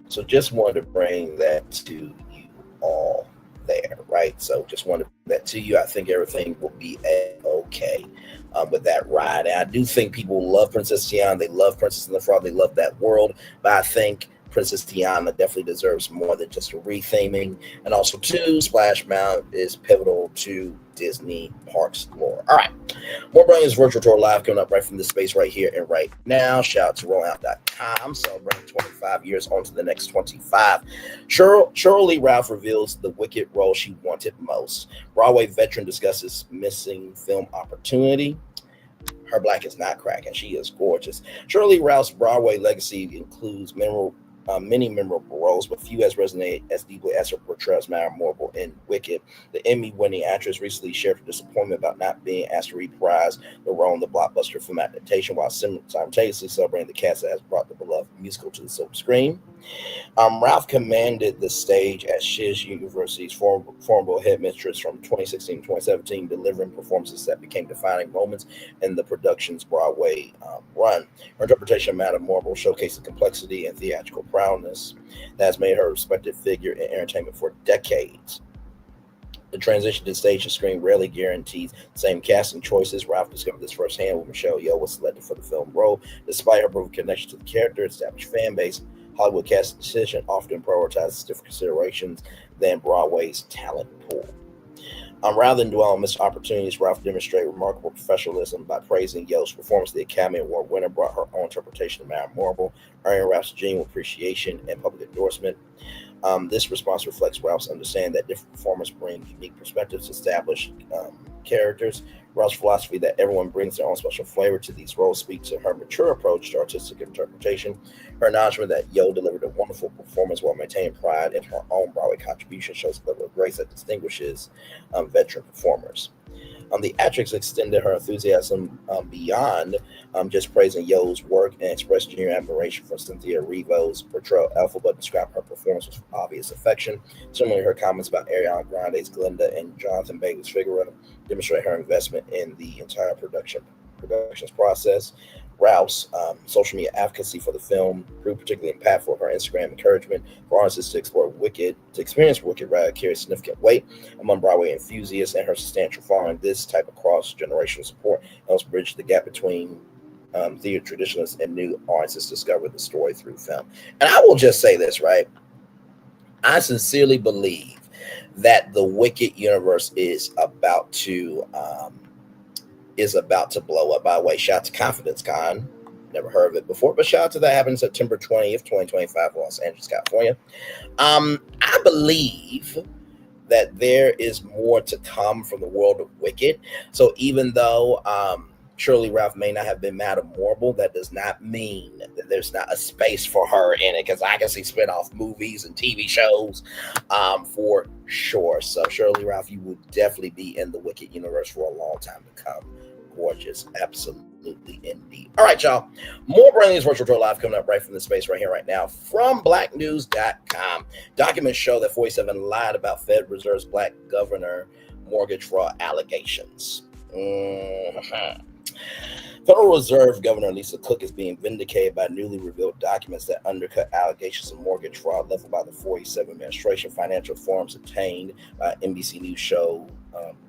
So just wanted to bring that to you all there, right? So just wanted to bring that to you. I think everything will be okay with that ride. And I do think people love Princess Tiana. They love Princess and the Frog. They love that world. But I think Princess Tiana definitely deserves more than just a retheming. And also, too, Splash Mountain is pivotal to Disney Parks lore. All right. More Brilliant's virtual tour live coming up right from this space right here and right now. Shout out to rollout.com. Celebrating 25 years on to the next 25. Sheryl Lee Ralph reveals the Wicked role she wanted most. Broadway veteran discusses missing film opportunity. Her black is not cracking. She is gorgeous. Sheryl Lee Ralph's Broadway legacy includes many memorable roles, but few has resonated as deeply as her portrayal as Madame Morrible in Wicked. The Emmy-winning actress recently shared her disappointment about not being asked to reprise the role in the blockbuster film adaptation, while simultaneously celebrating the cast that has brought the beloved musical to the silver screen. Ralph commanded the stage at Shiz University's formidable headmistress from 2016 to 2017, delivering performances that became defining moments in the production's Broadway run. Her interpretation of Madame Morrible showcased the complexity and theatrical prowess that has made her a respected figure in entertainment for decades. The transition to stage and screen rarely guarantees the same casting choices. Ralph discovered this firsthand when Michelle Yeoh was selected for the film role. Despite her proven connection to the character, established fan base, Hollywood casting decision often prioritizes different considerations than Broadway's talent pool. Rather than dwell on missed opportunities, Ralph demonstrated remarkable professionalism by praising Yeoh's performance. The Academy Award winner brought her own interpretation of Madame Morrible, earning Ralph's genuine appreciation and public endorsement. This response reflects Ralph's understanding that different performers bring unique perspectives to established characters. Ralph's philosophy that everyone brings their own special flavor to these roles speaks to her mature approach to artistic interpretation. Her acknowledgement that Yeoh delivered a wonderful performance while maintaining pride in her own Broadway contribution shows the level of grace that distinguishes veteran performers. The actress extended her enthusiasm beyond just praising Yeoh's work and expressed genuine admiration for Cynthia Erivo's portrayal of Elpha, but described her performance with obvious affection. Similarly, her comments about Ariana Grande's Glinda and Jonathan Bailey's Figaro demonstrate her investment in the entire productions process. Ralph's social media advocacy for the film proved particularly impactful. Her Instagram encouragement for artists to experience Wicked carries significant weight among Broadway enthusiasts, and her substantial following. This type of cross-generational support helps bridge the gap between theater traditionalists and new artists discover the story through film. And I will just say this, right? I sincerely believe that the Wicked universe is about to blow up. By the way, shout out to Confidence Con. Never heard of it before, but shout out to that happening September 20th, 2025, Los Angeles, California. I believe that there is more to come from the world of Wicked. So even though Sheryl Lee Ralph may not have been Madame Morrible. That does not mean that there's not a space for her in it, because I can see spinoff movies and TV shows for sure. So Sheryl Lee Ralph, you will definitely be in the Wicked universe for a long time to come. Gorgeous. Absolutely indeed. All right, y'all. More brand news virtual tour live coming up right from the space right here, right now from blacknews.com. Documents show that 47 lied about Fed Reserve's black governor mortgage fraud allegations. Federal Reserve Governor Lisa Cook is being vindicated by newly revealed documents that undercut allegations of mortgage fraud leveled by the 47 administration. Financial forms obtained by NBC News show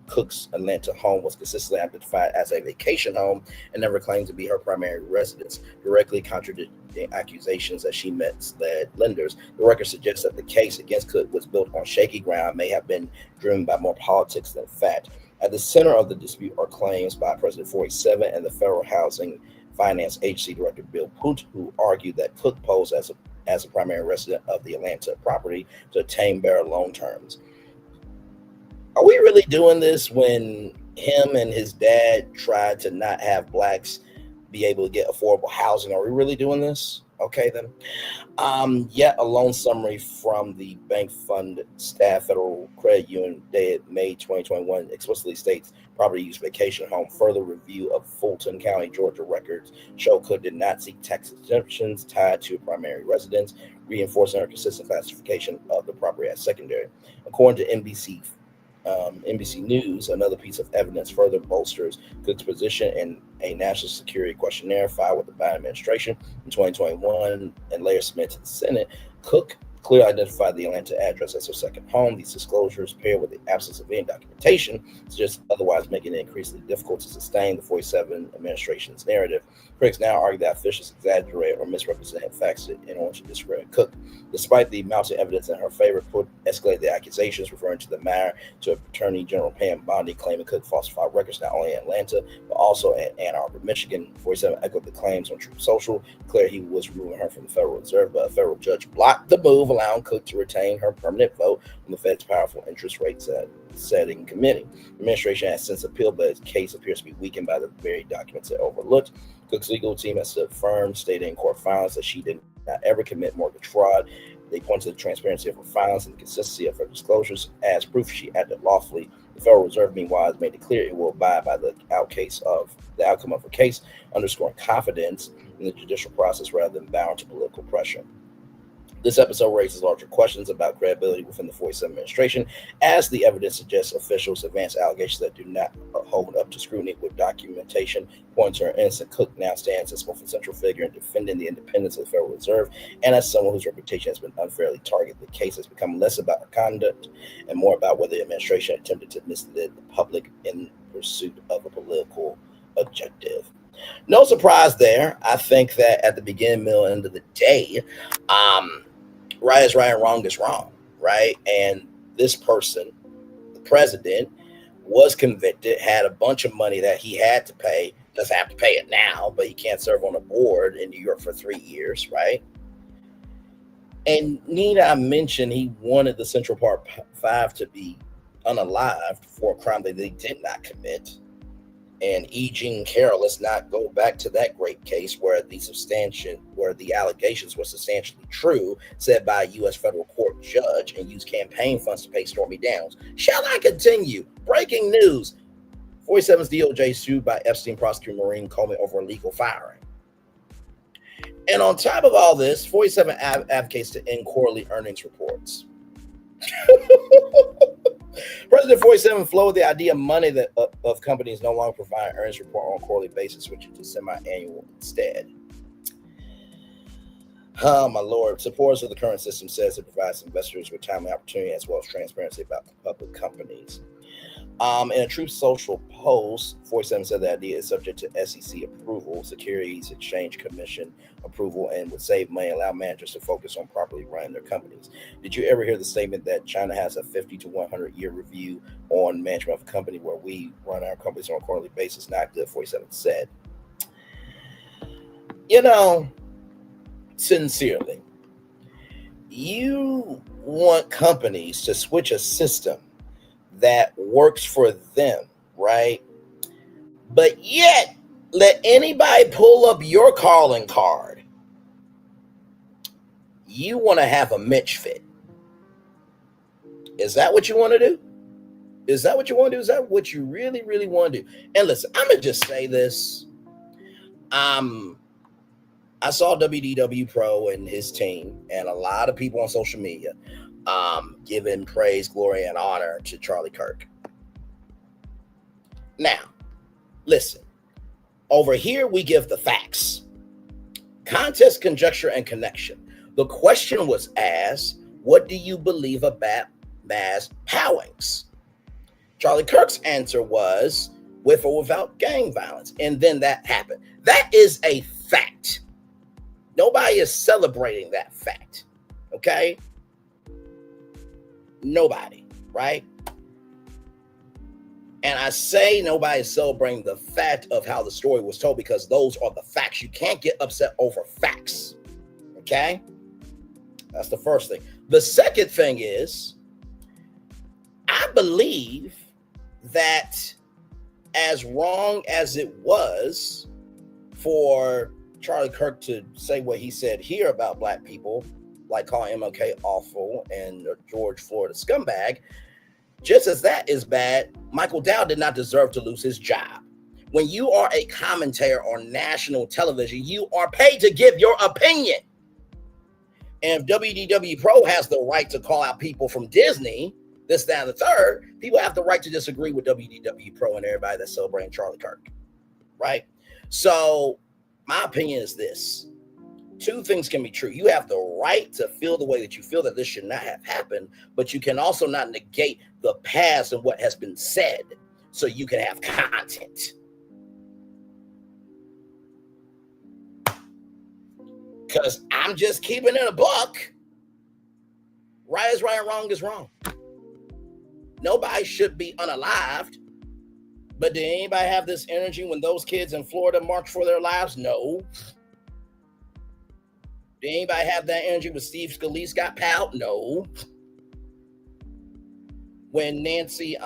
Cook's Atlanta home was consistently identified as a vacation home and never claimed to be her primary residence, directly contradicting accusations that she misled lenders. The record suggests that the case against Cook was built on shaky ground, may have been driven by more politics than fact. At the center of the dispute are claims by President 47 and the Federal Housing Finance Agency Director Bill Punt, who argued that Cook posed as a primary resident of the Atlanta property to obtain better loan terms. Are we really doing this when him and his dad tried to not have blacks be able to get affordable housing? Are we really doing this? Okay, then. Yet a loan summary from the bank fund staff Federal Credit Union dated May 2021 explicitly states property use vacation home. Further review of Fulton County, Georgia records show Cook did not seek tax exemptions tied to a primary residence, reinforcing her consistent classification of the property as secondary. According to NBC News, another piece of evidence further bolsters Cook's position in a national security questionnaire filed with the Biden administration in 2021 and later submitted to the Senate. Cook clearly identified the Atlanta address as her second home. These disclosures, paired with the absence of any documentation, suggest otherwise making it increasingly difficult to sustain the 47 administration's narrative. Critics now argue that officials exaggerate or misrepresent facts in order to discredit Cook. Despite the mounting evidence in her favor, Cook escalated the accusations, referring to the matter to Attorney General Pam Bondi, claiming Cook falsified records not only in Atlanta, but also in Ann Arbor, Michigan. 47 echoed the claims on Truth Social, declared he was removing her from the Federal Reserve, but a federal judge blocked the move, allowing Cook to retain her permanent vote on the Fed's powerful interest rate setting committee. The administration has since appealed, but its case appears to be weakened by the very documents it overlooked. Cook's legal team has stood firm, stating in court filings that she did not ever commit mortgage fraud. They point to the transparency of her filings and the consistency of her disclosures as proof she acted lawfully. The Federal Reserve, meanwhile, has made it clear it will abide by the outcome of her case, underscoring confidence in the judicial process rather than bowing to political pressure. This episode raises larger questions about credibility within the 47 administration, as the evidence suggests officials advance allegations that do not hold up to scrutiny with documentation. Pointing to her innocent, Cook now stands as both a central figure in defending the independence of the Federal Reserve and as someone whose reputation has been unfairly targeted. The case has become less about her conduct and more about whether the administration attempted to mislead the public in pursuit of a political objective. No surprise there. I think that at the beginning, middle, end of the day, right is right and wrong is wrong, right? And this person, the president, was convicted, had a bunch of money that he had to pay, doesn't have to pay it now, but he can't serve on a board in New York for 3 years, right? And Nina, I mentioned he wanted the Central Park 5 to be unalived for a crime that they did not commit. And E. Jean Carroll, let's not go back to that great case where the allegations were substantially true, said by a U.S. federal court judge, and used campaign funds to pay Stormy Downs. Shall I continue? Breaking news. 47's DOJ sued by Epstein prosecutor Maureen Coleman over illegal firing. And on top of all this, 47 advocates to end quarterly earnings reports. President 47 floated the idea of money that of companies no longer provide earnings report on a quarterly basis, switching to semi-annual instead. Oh, my Lord. Supporters of the current system says it provides investors with timely opportunity as well as transparency about the public companies. In a Truth Social post, 47 said the idea is subject to SEC approval, Securities Exchange Commission approval, and would save money, allow managers to focus on properly running their companies. Did you ever hear the statement that China has a 50 to 100 year review on management of a company where we run our companies on a quarterly basis? Not good, 47 said. You know, sincerely, you want companies to switch a system that works for them, right? But yet Let anybody pull up your calling card. You want to have a Mitch fit. Is that what you want to do? Is that what you want to do? Is that what you really, really want to do? And listen, I'm going to just say this. I saw WDW Pro and his team and a lot of people on social media giving praise, glory, and honor to Charlie Kirk. Now, listen. Over here, we give the facts. Context, conjecture, and connection. The question was asked, what do you believe about mass powings? Charlie Kirk's answer was, with or without gang violence. And then that happened. That is a fact. Nobody is celebrating that fact. Okay? Nobody, right? And I say nobody's celebrating the fact of how the story was told because those are the facts. You can't get upset over facts. Okay? That's the first thing. The second thing is, I believe that as wrong as it was for Charlie Kirk to say what he said here about black people, like calling MLK awful and George Floyd a scumbag, just as that is bad, Michael Dowd did not deserve to lose his job. When you are a commentator on national television, you are paid to give your opinion. And if WDW Pro has the right to call out people from Disney, this, that, and the third, people have the right to disagree with WDW Pro and everybody that's celebrating Charlie Kirk, right? So my opinion is this. Two things can be true. You have the right to feel the way that you feel that this should not have happened, but you can also not negate the past and what has been said so you can have content. Because I'm just keeping it a buck. Right is right and wrong is wrong. Nobody should be unalived. But did anybody have this energy when those kids in Florida marched for their lives? No. Did anybody have that energy when Steve Scalise got piled? No. When Nancy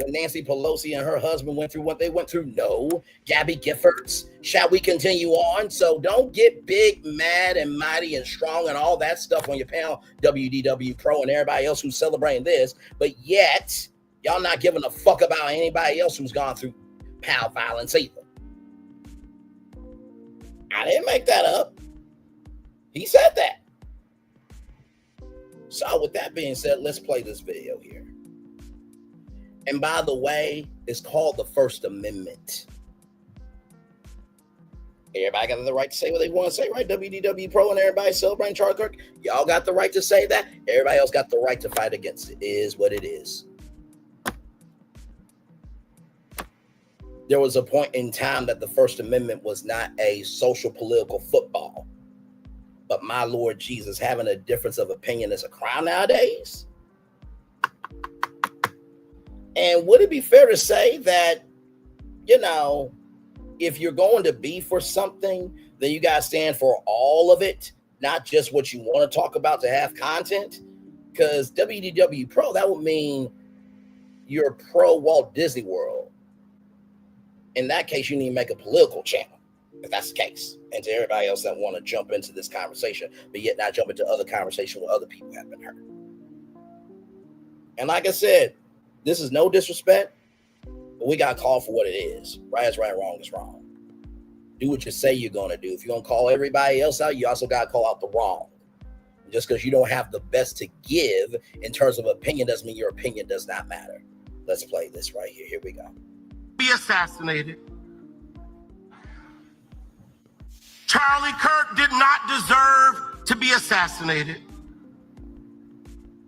Pelosi and her husband went through what they went through? No. Gabby Giffords. Shall we continue on? So don't get big, mad, and mighty and strong and all that stuff on your panel, WDW Pro and everybody else who's celebrating this. But yet, y'all not giving a fuck about anybody else who's gone through pal violence either. I didn't make that up. He said that. So with that being said, let's play this video here. And by the way, it's called the First Amendment. Everybody got the right to say what they want to say, right? WDW Pro and everybody celebrating Charlie Kirk. Y'all got the right to say that. Everybody else got the right to fight against it. It is what it is. There was a point in time that the First Amendment was not a social political football. But my Lord Jesus, having a difference of opinion is a crime nowadays. And would it be fair to say that, you know, if you're going to be for something, then you got to stand for all of it, not just what you want to talk about to have content? Because WDW Pro, that would mean you're pro Walt Disney World. In that case, you need to make a political channel, if that's the case. And to everybody else that want to jump into this conversation, but yet not jump into other conversation where other people have been hurt. And like I said, this is no disrespect, but we got to call for what it is. Right is right, wrong is wrong. Do what you say you're going to do. If you're going to call everybody else out, you also got to call out the wrong. Just because you don't have the best to give in terms of opinion doesn't mean your opinion does not matter. Let's play this right here. Here we go. Be assassinated. Charlie Kirk did not deserve to be assassinated.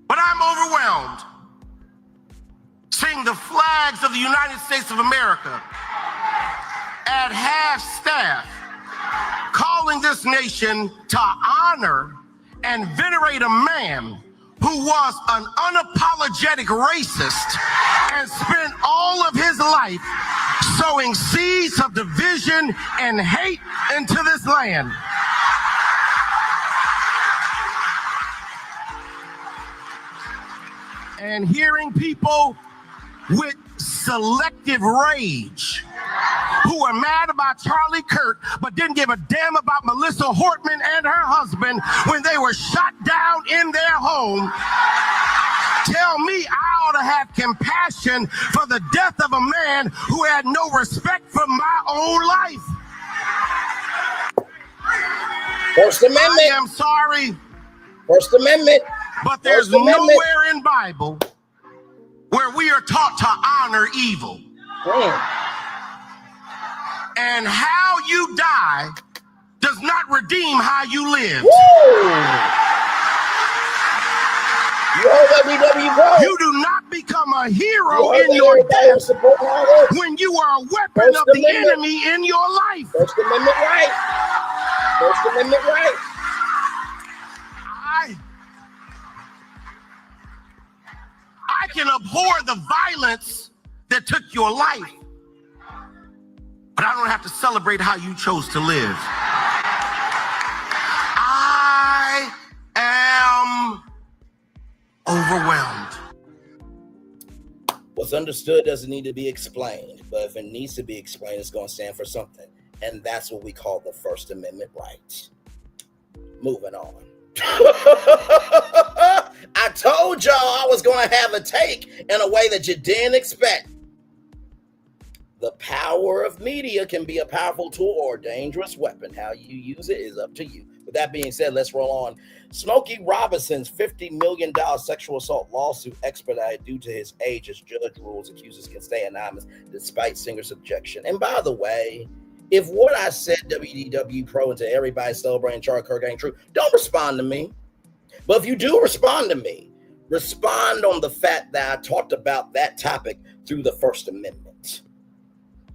But I'm overwhelmed seeing the flags of the United States of America at half staff calling this nation to honor and venerate a man who was an unapologetic racist and spent all of his life sowing seeds of division and hate into this land. And hearing people with selective rage who were mad about Charlie Kirk but didn't give a damn about Melissa Hortman and her husband when they were shot down in their home, tell me I ought to have compassion for the death of a man who had no respect for my own life. First Amendment. I am sorry. First Amendment. But there's nowhere in Bible where we are taught to honor evil. And how you die does not redeem how you live. You do not become a hero in your death when you are a weapon of the enemy in your life. First Amendment right. First Amendment right. I can abhor the violence that took your life, but I don't have to celebrate how you chose to live. I am overwhelmed. What's understood doesn't need to be explained, but if it needs to be explained, it's going to stand for something. And that's what we call the First Amendment right. Moving on. I told y'all I was going to have a take in a way that you didn't expect. The power of media can be a powerful tool or a dangerous weapon. How you use it is up to you. With that being said, let's roll on. Smokey Robinson's $50 million sexual assault lawsuit expedited due to his age as judge rules accusers can stay anonymous despite singer's objection. And by the way, if what I said WDW Pro and to everybody celebrating Charlie Kirk ain't true, don't respond to me. But if you do respond to me, respond on the fact that I talked about that topic through the First Amendment.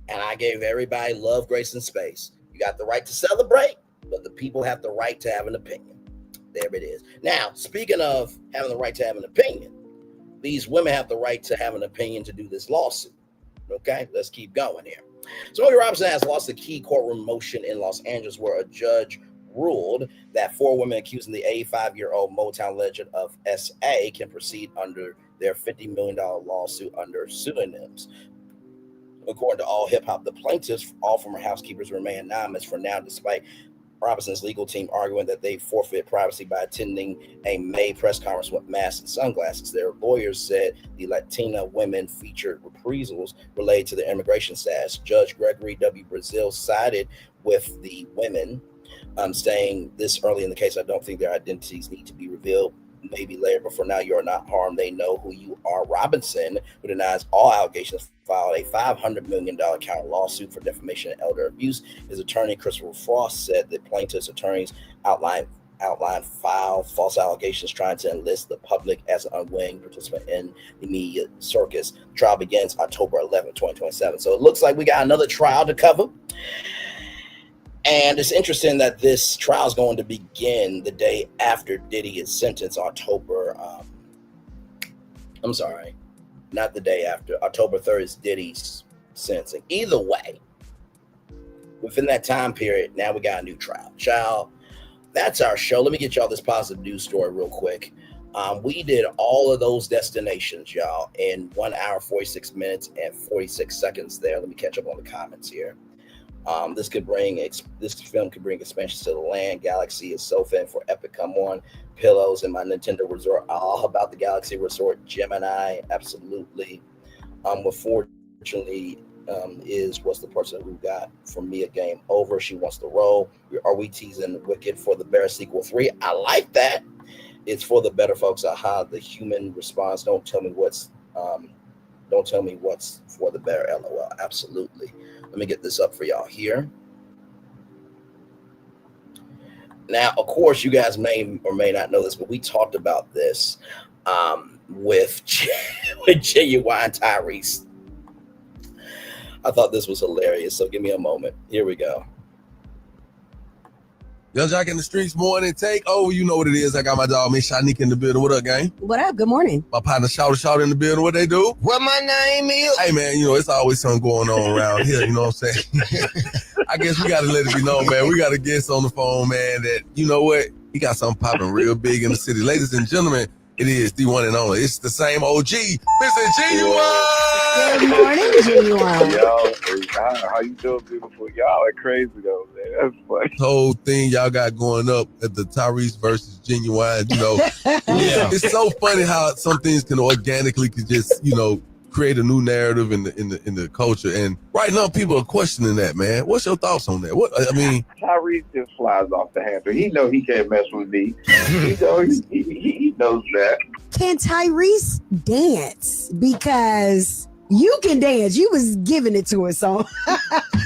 And I gave everybody love, grace, and space. You got the right to celebrate, but the people have the right to have an opinion. There it is. Now, speaking of having the right to have an opinion, these women have the right to have an opinion to do this lawsuit. Okay, let's keep going here. Smokey Robinson has lost a key courtroom motion in Los Angeles where a judge ruled that 4 women accusing the 85-year-old Motown legend of SA can proceed under their $50 million lawsuit under pseudonyms. According to All Hip Hop, the plaintiffs, all former housekeepers, remain anonymous for now, despite Robinson's legal team arguing that they forfeit privacy by attending a May press conference with masks and sunglasses. Their lawyers said the Latina women featured reprisals related to their immigration status. Judge Gregory W. Brazil sided with the women, saying this early in the case, I don't think their identities need to be revealed. Maybe later, but for now, you are not harmed. They know who you are. Robinson, who denies all allegations, filed a $500 million counter lawsuit for defamation and elder abuse. His attorney, Christopher Frost, said that plaintiff's attorneys outlined false allegations trying to enlist the public as an unwilling participant in the media circus. The trial begins October 11, 2027. So it looks like we got another trial to cover. And it's interesting that this trial is going to begin the day after Diddy is sentenced, October 3rd is Diddy's sentencing. Either way, within that time period, now we got a new trial. Child, that's our show. Let me get y'all this positive news story real quick. We did all of those destinations, y'all, in 1 hour, 46 minutes, and 46 seconds there. Let me catch up on the comments here. This film could bring expansions to the land. Galaxy is so fan for Epic. Come on, pillows in my Nintendo Resort. All about the Galaxy Resort. Gemini, absolutely. What fortunately is what's the person who got for me a game over. She wants to roll. Are we teasing Wicked for the Bear sequel 3? I like that. It's for the better folks. Aha, the human response. Don't tell me what's for the Bear. LOL. Absolutely. Let me get this up for y'all here. Now, of course, you guys may or may not know this, but we talked about this with Genuine Tyrese. I thought this was hilarious, so give me a moment. Here we go. Yo, Jack in the streets, morning take. Oh, you know what it is. I got my dog, Miss Shanique, in the building. What up, gang? What up? Good morning. My partner, Shout in the building. What they do? What my name is? Hey, man, it's always something going on around here. You know what I'm saying? I guess we got to let it be known, man. We got a guest on the phone, man, that, you know what? He got something popping real big in the city. Ladies and gentlemen, It is the one and only. It's the same OG, Mr. Genuine. Good morning, Genuine. Y'all, how you doing, beautiful? Y'all are crazy though, man. That's funny. The whole thing y'all got going up at the Tyrese versus Genuine, you know. It's so funny how some things can organically just, you know, create a new narrative in the culture. And right now people are questioning that, man. What's your thoughts on that? Tyrese just flies off the handle. He know he can't mess with me. He knows that. Can Tyrese dance? Because you can dance. You was giving it to us, so.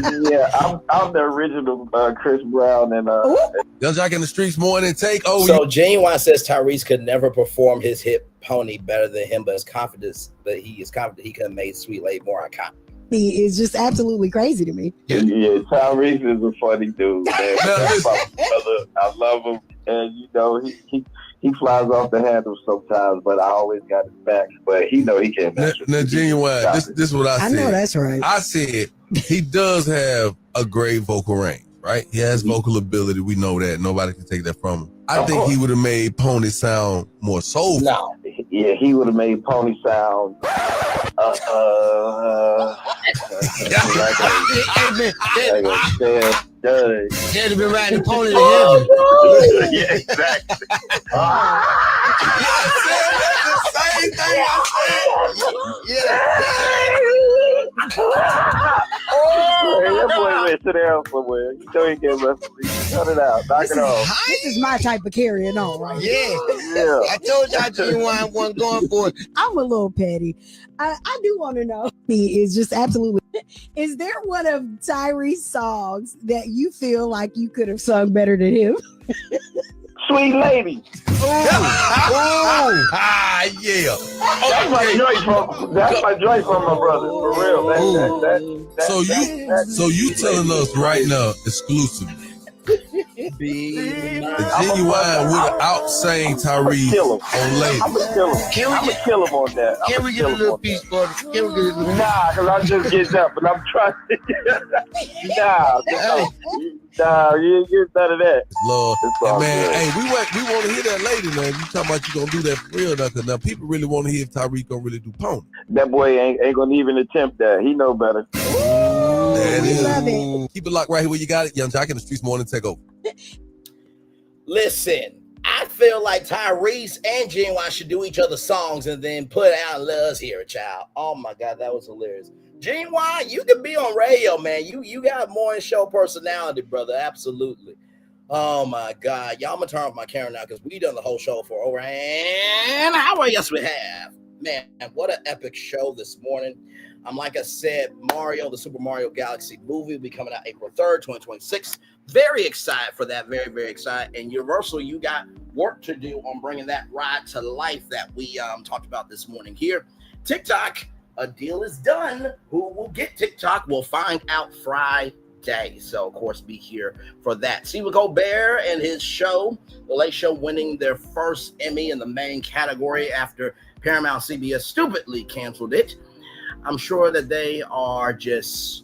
Yeah, I'm the original Chris Brown and Young Jock in the Streets morning take. So Genuine says Tyrese could never perform his hit Pony better than him, but he is confident he could have made Sweet Lady more iconic. He is just absolutely crazy to me. Yeah, Tyrese is a funny dude, man. That's my brother. I love him, and you know he flies off the handle sometimes, but I always got his back. But he know he can't. Now, Genuine, this is what I said. I know that's right. I said he does have a great vocal range, right? He has vocal ability. We know that. Nobody can take that from him. I think he would have made Pony sound more soulful. No. Yeah, he would have made Pony sound. They'd have been riding Pony to heaven. Yeah, exactly. Same thing I said. Hey, that boy went to there somewhere. You know he can't mess with me. Cut it out. Knock it off. This is my type of carrying on, right? Yeah. I told y'all Genuine wasn't going for it. I'm a little petty. I do want to know. He is just absolutely. Is there one of Tyrese's songs that you feel like you could have sung better than him? Sweet Lady. Yeah. That's my joint from my brother, for real. So you telling us right now, exclusively, the Genuine would outsing Tyrese on Lady. I'm gonna kill him. I'm gonna kill him on that. Can we get a little piece for it? Nah, because I'm just getting up, and I'm trying to. Nah, you ain't get none of that. Love. And man, good. hey, we want to hear that later, man. You talking about you gonna do that for real now? Because now people really want to hear if Tyrese gonna really do Pony. That boy ain't gonna even attempt that. He know better. There it is. Love it. Keep it locked right here where you got it. Young Jock in the Streets morning take over. Listen, I feel like Tyrese and Genuine should do each other's songs and then put out and let us hear it, child. Oh my God, that was hilarious. Genuine, you can be on radio, man. You got more in show personality, brother. Absolutely. Oh my God. Y'all, I'm gonna turn off my camera now because we done the whole show for over an hour. Yes, we have. Man, what an epic show this morning. Like I said, Mario, the Super Mario Galaxy movie will be coming out April 3rd, 2026. Very excited for that. Very, very excited. And Universal, you got work to do on bringing that ride to life that we talked about this morning here. TikTok, a deal is done. Who will get TikTok? We'll find out Friday. So, of course, be here for that. See, Colbert and his show, The Late Show, winning their first Emmy in the main category after Paramount CBS stupidly canceled it. I'm sure that they are just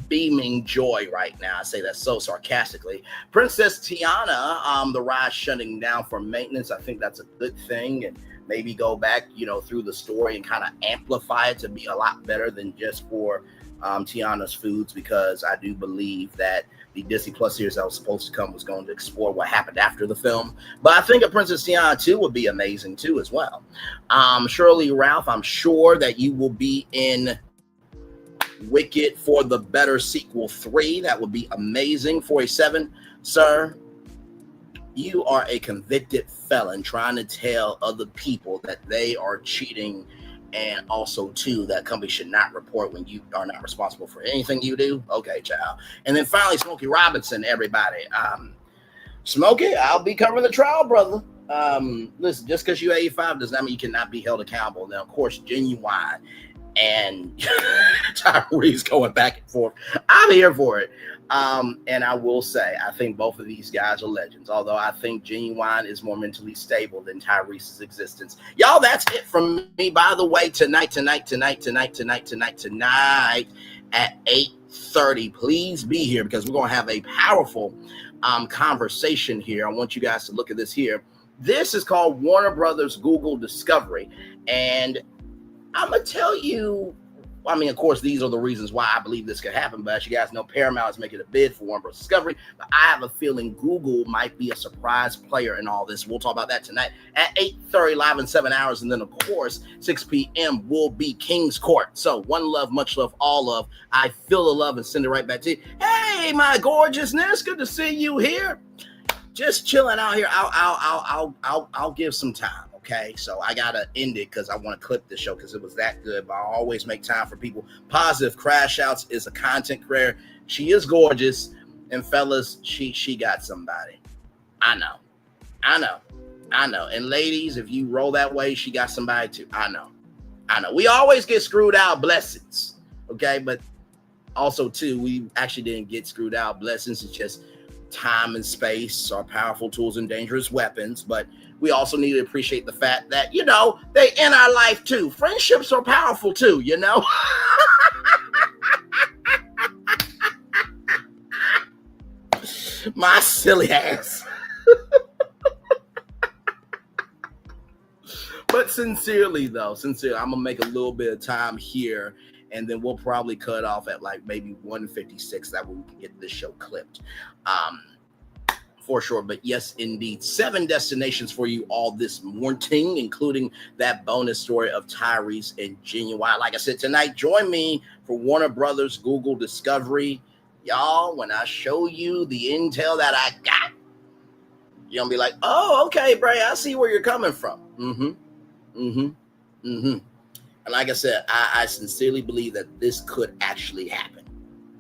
beaming joy right now. I say that so sarcastically. Princess Tiana, the ride shutting down for maintenance. I think that's a good thing, and maybe go back, through the story and kind of amplify it to be a lot better than just for Tiana's Foods, because I do believe that the Disney Plus series that was supposed to come was going to explore what happened after the film. But I think a Princess Tiana 2 would be amazing too as well. Sheryl Lee Ralph, I'm sure that you will be in Wicked for the Better Sequel 3. That would be amazing. 47, sir, you are a convicted felon trying to tell other people that they are cheating, and also, too, that company should not report when you are not responsible for anything you do. Okay, child. And then finally, Smokey Robinson, everybody. Smokey, I'll be covering the trial, brother. Listen, just because you're 85 does not mean you cannot be held accountable. Now, of course, Genuine and Tyrese going back and forth. I'm here for it. And I will say, I think both of these guys are legends, although I think Genuine is more mentally stable than Tyrese's existence. Y'all, that's it from me. By the way, tonight at 8:30, please be here because we're going to have a powerful conversation here. I want you guys to look at this here. This is called Warner Brothers Google Discovery. And I'm going to tell you, I mean, of course, these are the reasons why I believe this could happen. But as you guys know, Paramount is making a bid for Warner Bros. Discovery. But I have a feeling Google might be a surprise player in all this. We'll talk about that tonight at 8:30, live in 7 hours. And then, of course, 6 p.m. will be King's Court. So one love, much love, all love. I feel the love and send it right back to you. Hey, my gorgeousness. Good to see you here. Just chilling out here. I'll give some time. Okay, so I gotta end it because I want to clip the show because it was that good. But I always make time for people. Positive Crash Outs is a content creator. She is gorgeous, and fellas, she got somebody. I know. And ladies, if you roll that way, she got somebody too. I know. We always get screwed out blessings, okay? But also too, we actually didn't get screwed out blessings. It's just time and space are powerful tools and dangerous weapons, but we also need to appreciate the fact that, you know, they in our life too. Friendships are powerful too, you know? My silly ass. But sincerely, I'm going to make a little bit of time here, and then we'll probably cut off at like maybe 1:56. That way we can get this show clipped. For sure. But yes, indeed, 7 destinations for you all this morning, including that bonus story of Tyrese and Genuine. Like I said, tonight, join me for Warner Brothers Google Discovery. Y'all, when I show you the intel that I got, you're going to be like, oh, okay, Bray, I see where you're coming from. And like I said, I sincerely believe that this could actually happen.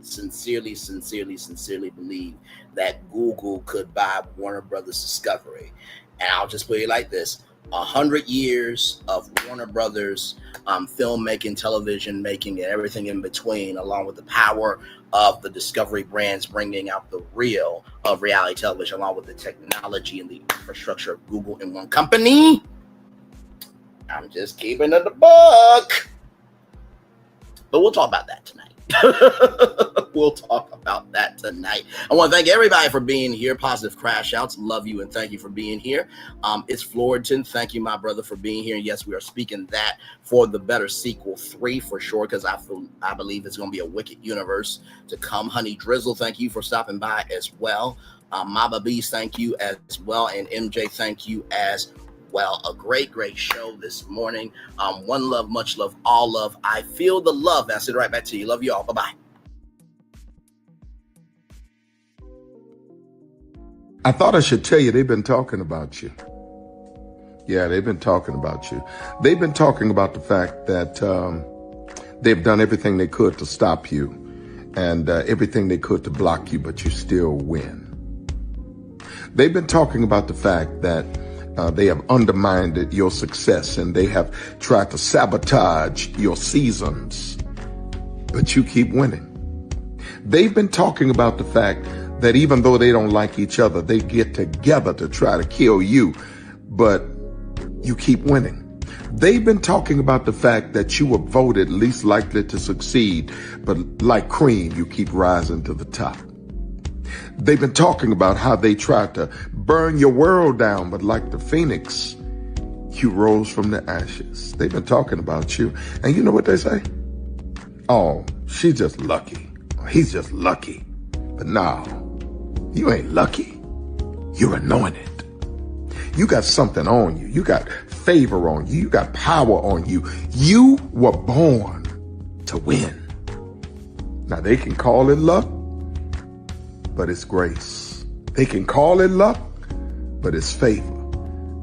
Sincerely believe that Google could buy Warner Brothers Discovery. And I'll just put it like this: 100 years of Warner Brothers filmmaking, television making, and everything in between, along with the power of the Discovery brands bringing out the real of reality television, along with the technology and the infrastructure of Google in one company. I'm just keeping it a buck. But we'll talk about that tonight. We'll talk about that tonight. I want to thank everybody for being here. Positive Crash Outs, love you and thank you for being here. It's Floridan. Thank you, my brother, for being here. Yes, we are speaking that for the Better Sequel 3 for sure, because I believe it's going to be a wicked universe to come. Honey Drizzle, thank you for stopping by as well. Maba Beast, thank you as well. And MJ, thank you as well. A great show this morning. One love, much love, all love. I feel the love. That's it right back to you. Love you all. Bye-bye. I thought I should tell you they've been talking about you. Yeah, they've been talking about you. They've been talking about the fact that they've done everything they could to stop you and everything they could to block you, but you still win. They've been talking about the fact that they have undermined your success and they have tried to sabotage your seasons, but you keep winning. They've been talking about the fact that even though they don't like each other, they get together to try to kill you, but you keep winning. They've been talking about the fact that you were voted least likely to succeed, but like cream, you keep rising to the top. They've been talking about how they tried to burn your world down, but like the phoenix, you rose from the ashes. They've been talking about you. And you know what they say? Oh, she's just lucky. He's just lucky. But no, you ain't lucky. You're anointed. You got something on you. You got favor on you. You got power on you. You were born to win. Now they can call it luck, but it's grace. They can call it luck, but it's favor.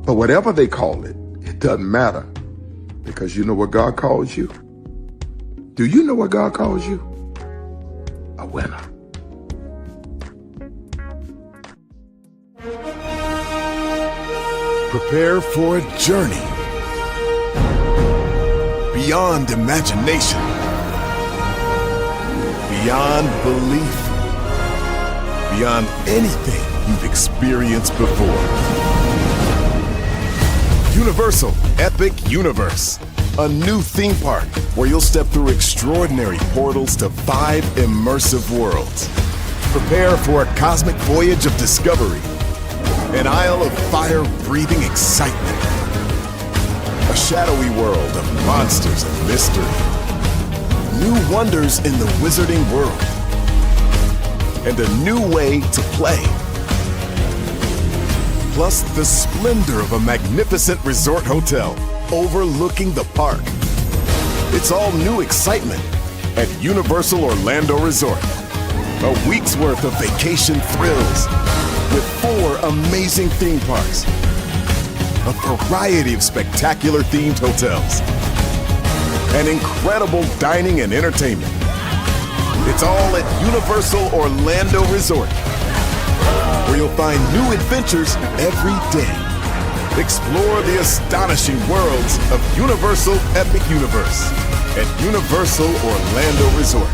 But whatever they call it, it doesn't matter, because you know what God calls you? Do you know what God calls you? A winner. Prepare for a journey beyond imagination, beyond belief, beyond anything you've experienced before. Universal Epic Universe, a new theme park where you'll step through extraordinary portals to 5 immersive worlds. Prepare for a cosmic voyage of discovery, An isle of fire-breathing excitement. A shadowy world of monsters and mystery. New wonders in the wizarding world. And a new way to play. Plus the splendor of a magnificent resort hotel overlooking the park. It's all new excitement at Universal Orlando Resort. A week's worth of vacation thrills with 4 amazing theme parks. A variety of spectacular themed hotels. And incredible dining and entertainment. It's all at Universal Orlando Resort, where you'll find new adventures every day. Explore the astonishing worlds of Universal Epic Universe at Universal Orlando Resort.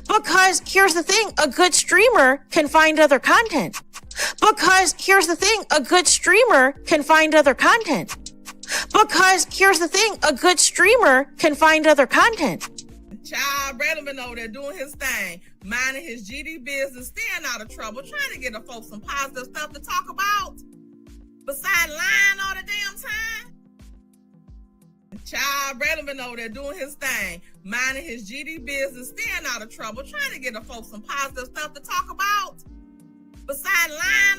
Because here's the thing, a good streamer can find other content. Because here's the thing, a good streamer can find other content. Because here's the thing, a good streamer can find other content. Child, Brandon been over there doing his thing, minding his GD business, staying out of trouble, trying to get the folks some positive stuff to talk about. Besides lying all the damn time. Child, Brandon been over there doing his thing, minding his GD business, staying out of trouble, trying to get the folks some positive stuff to talk about. Besides lying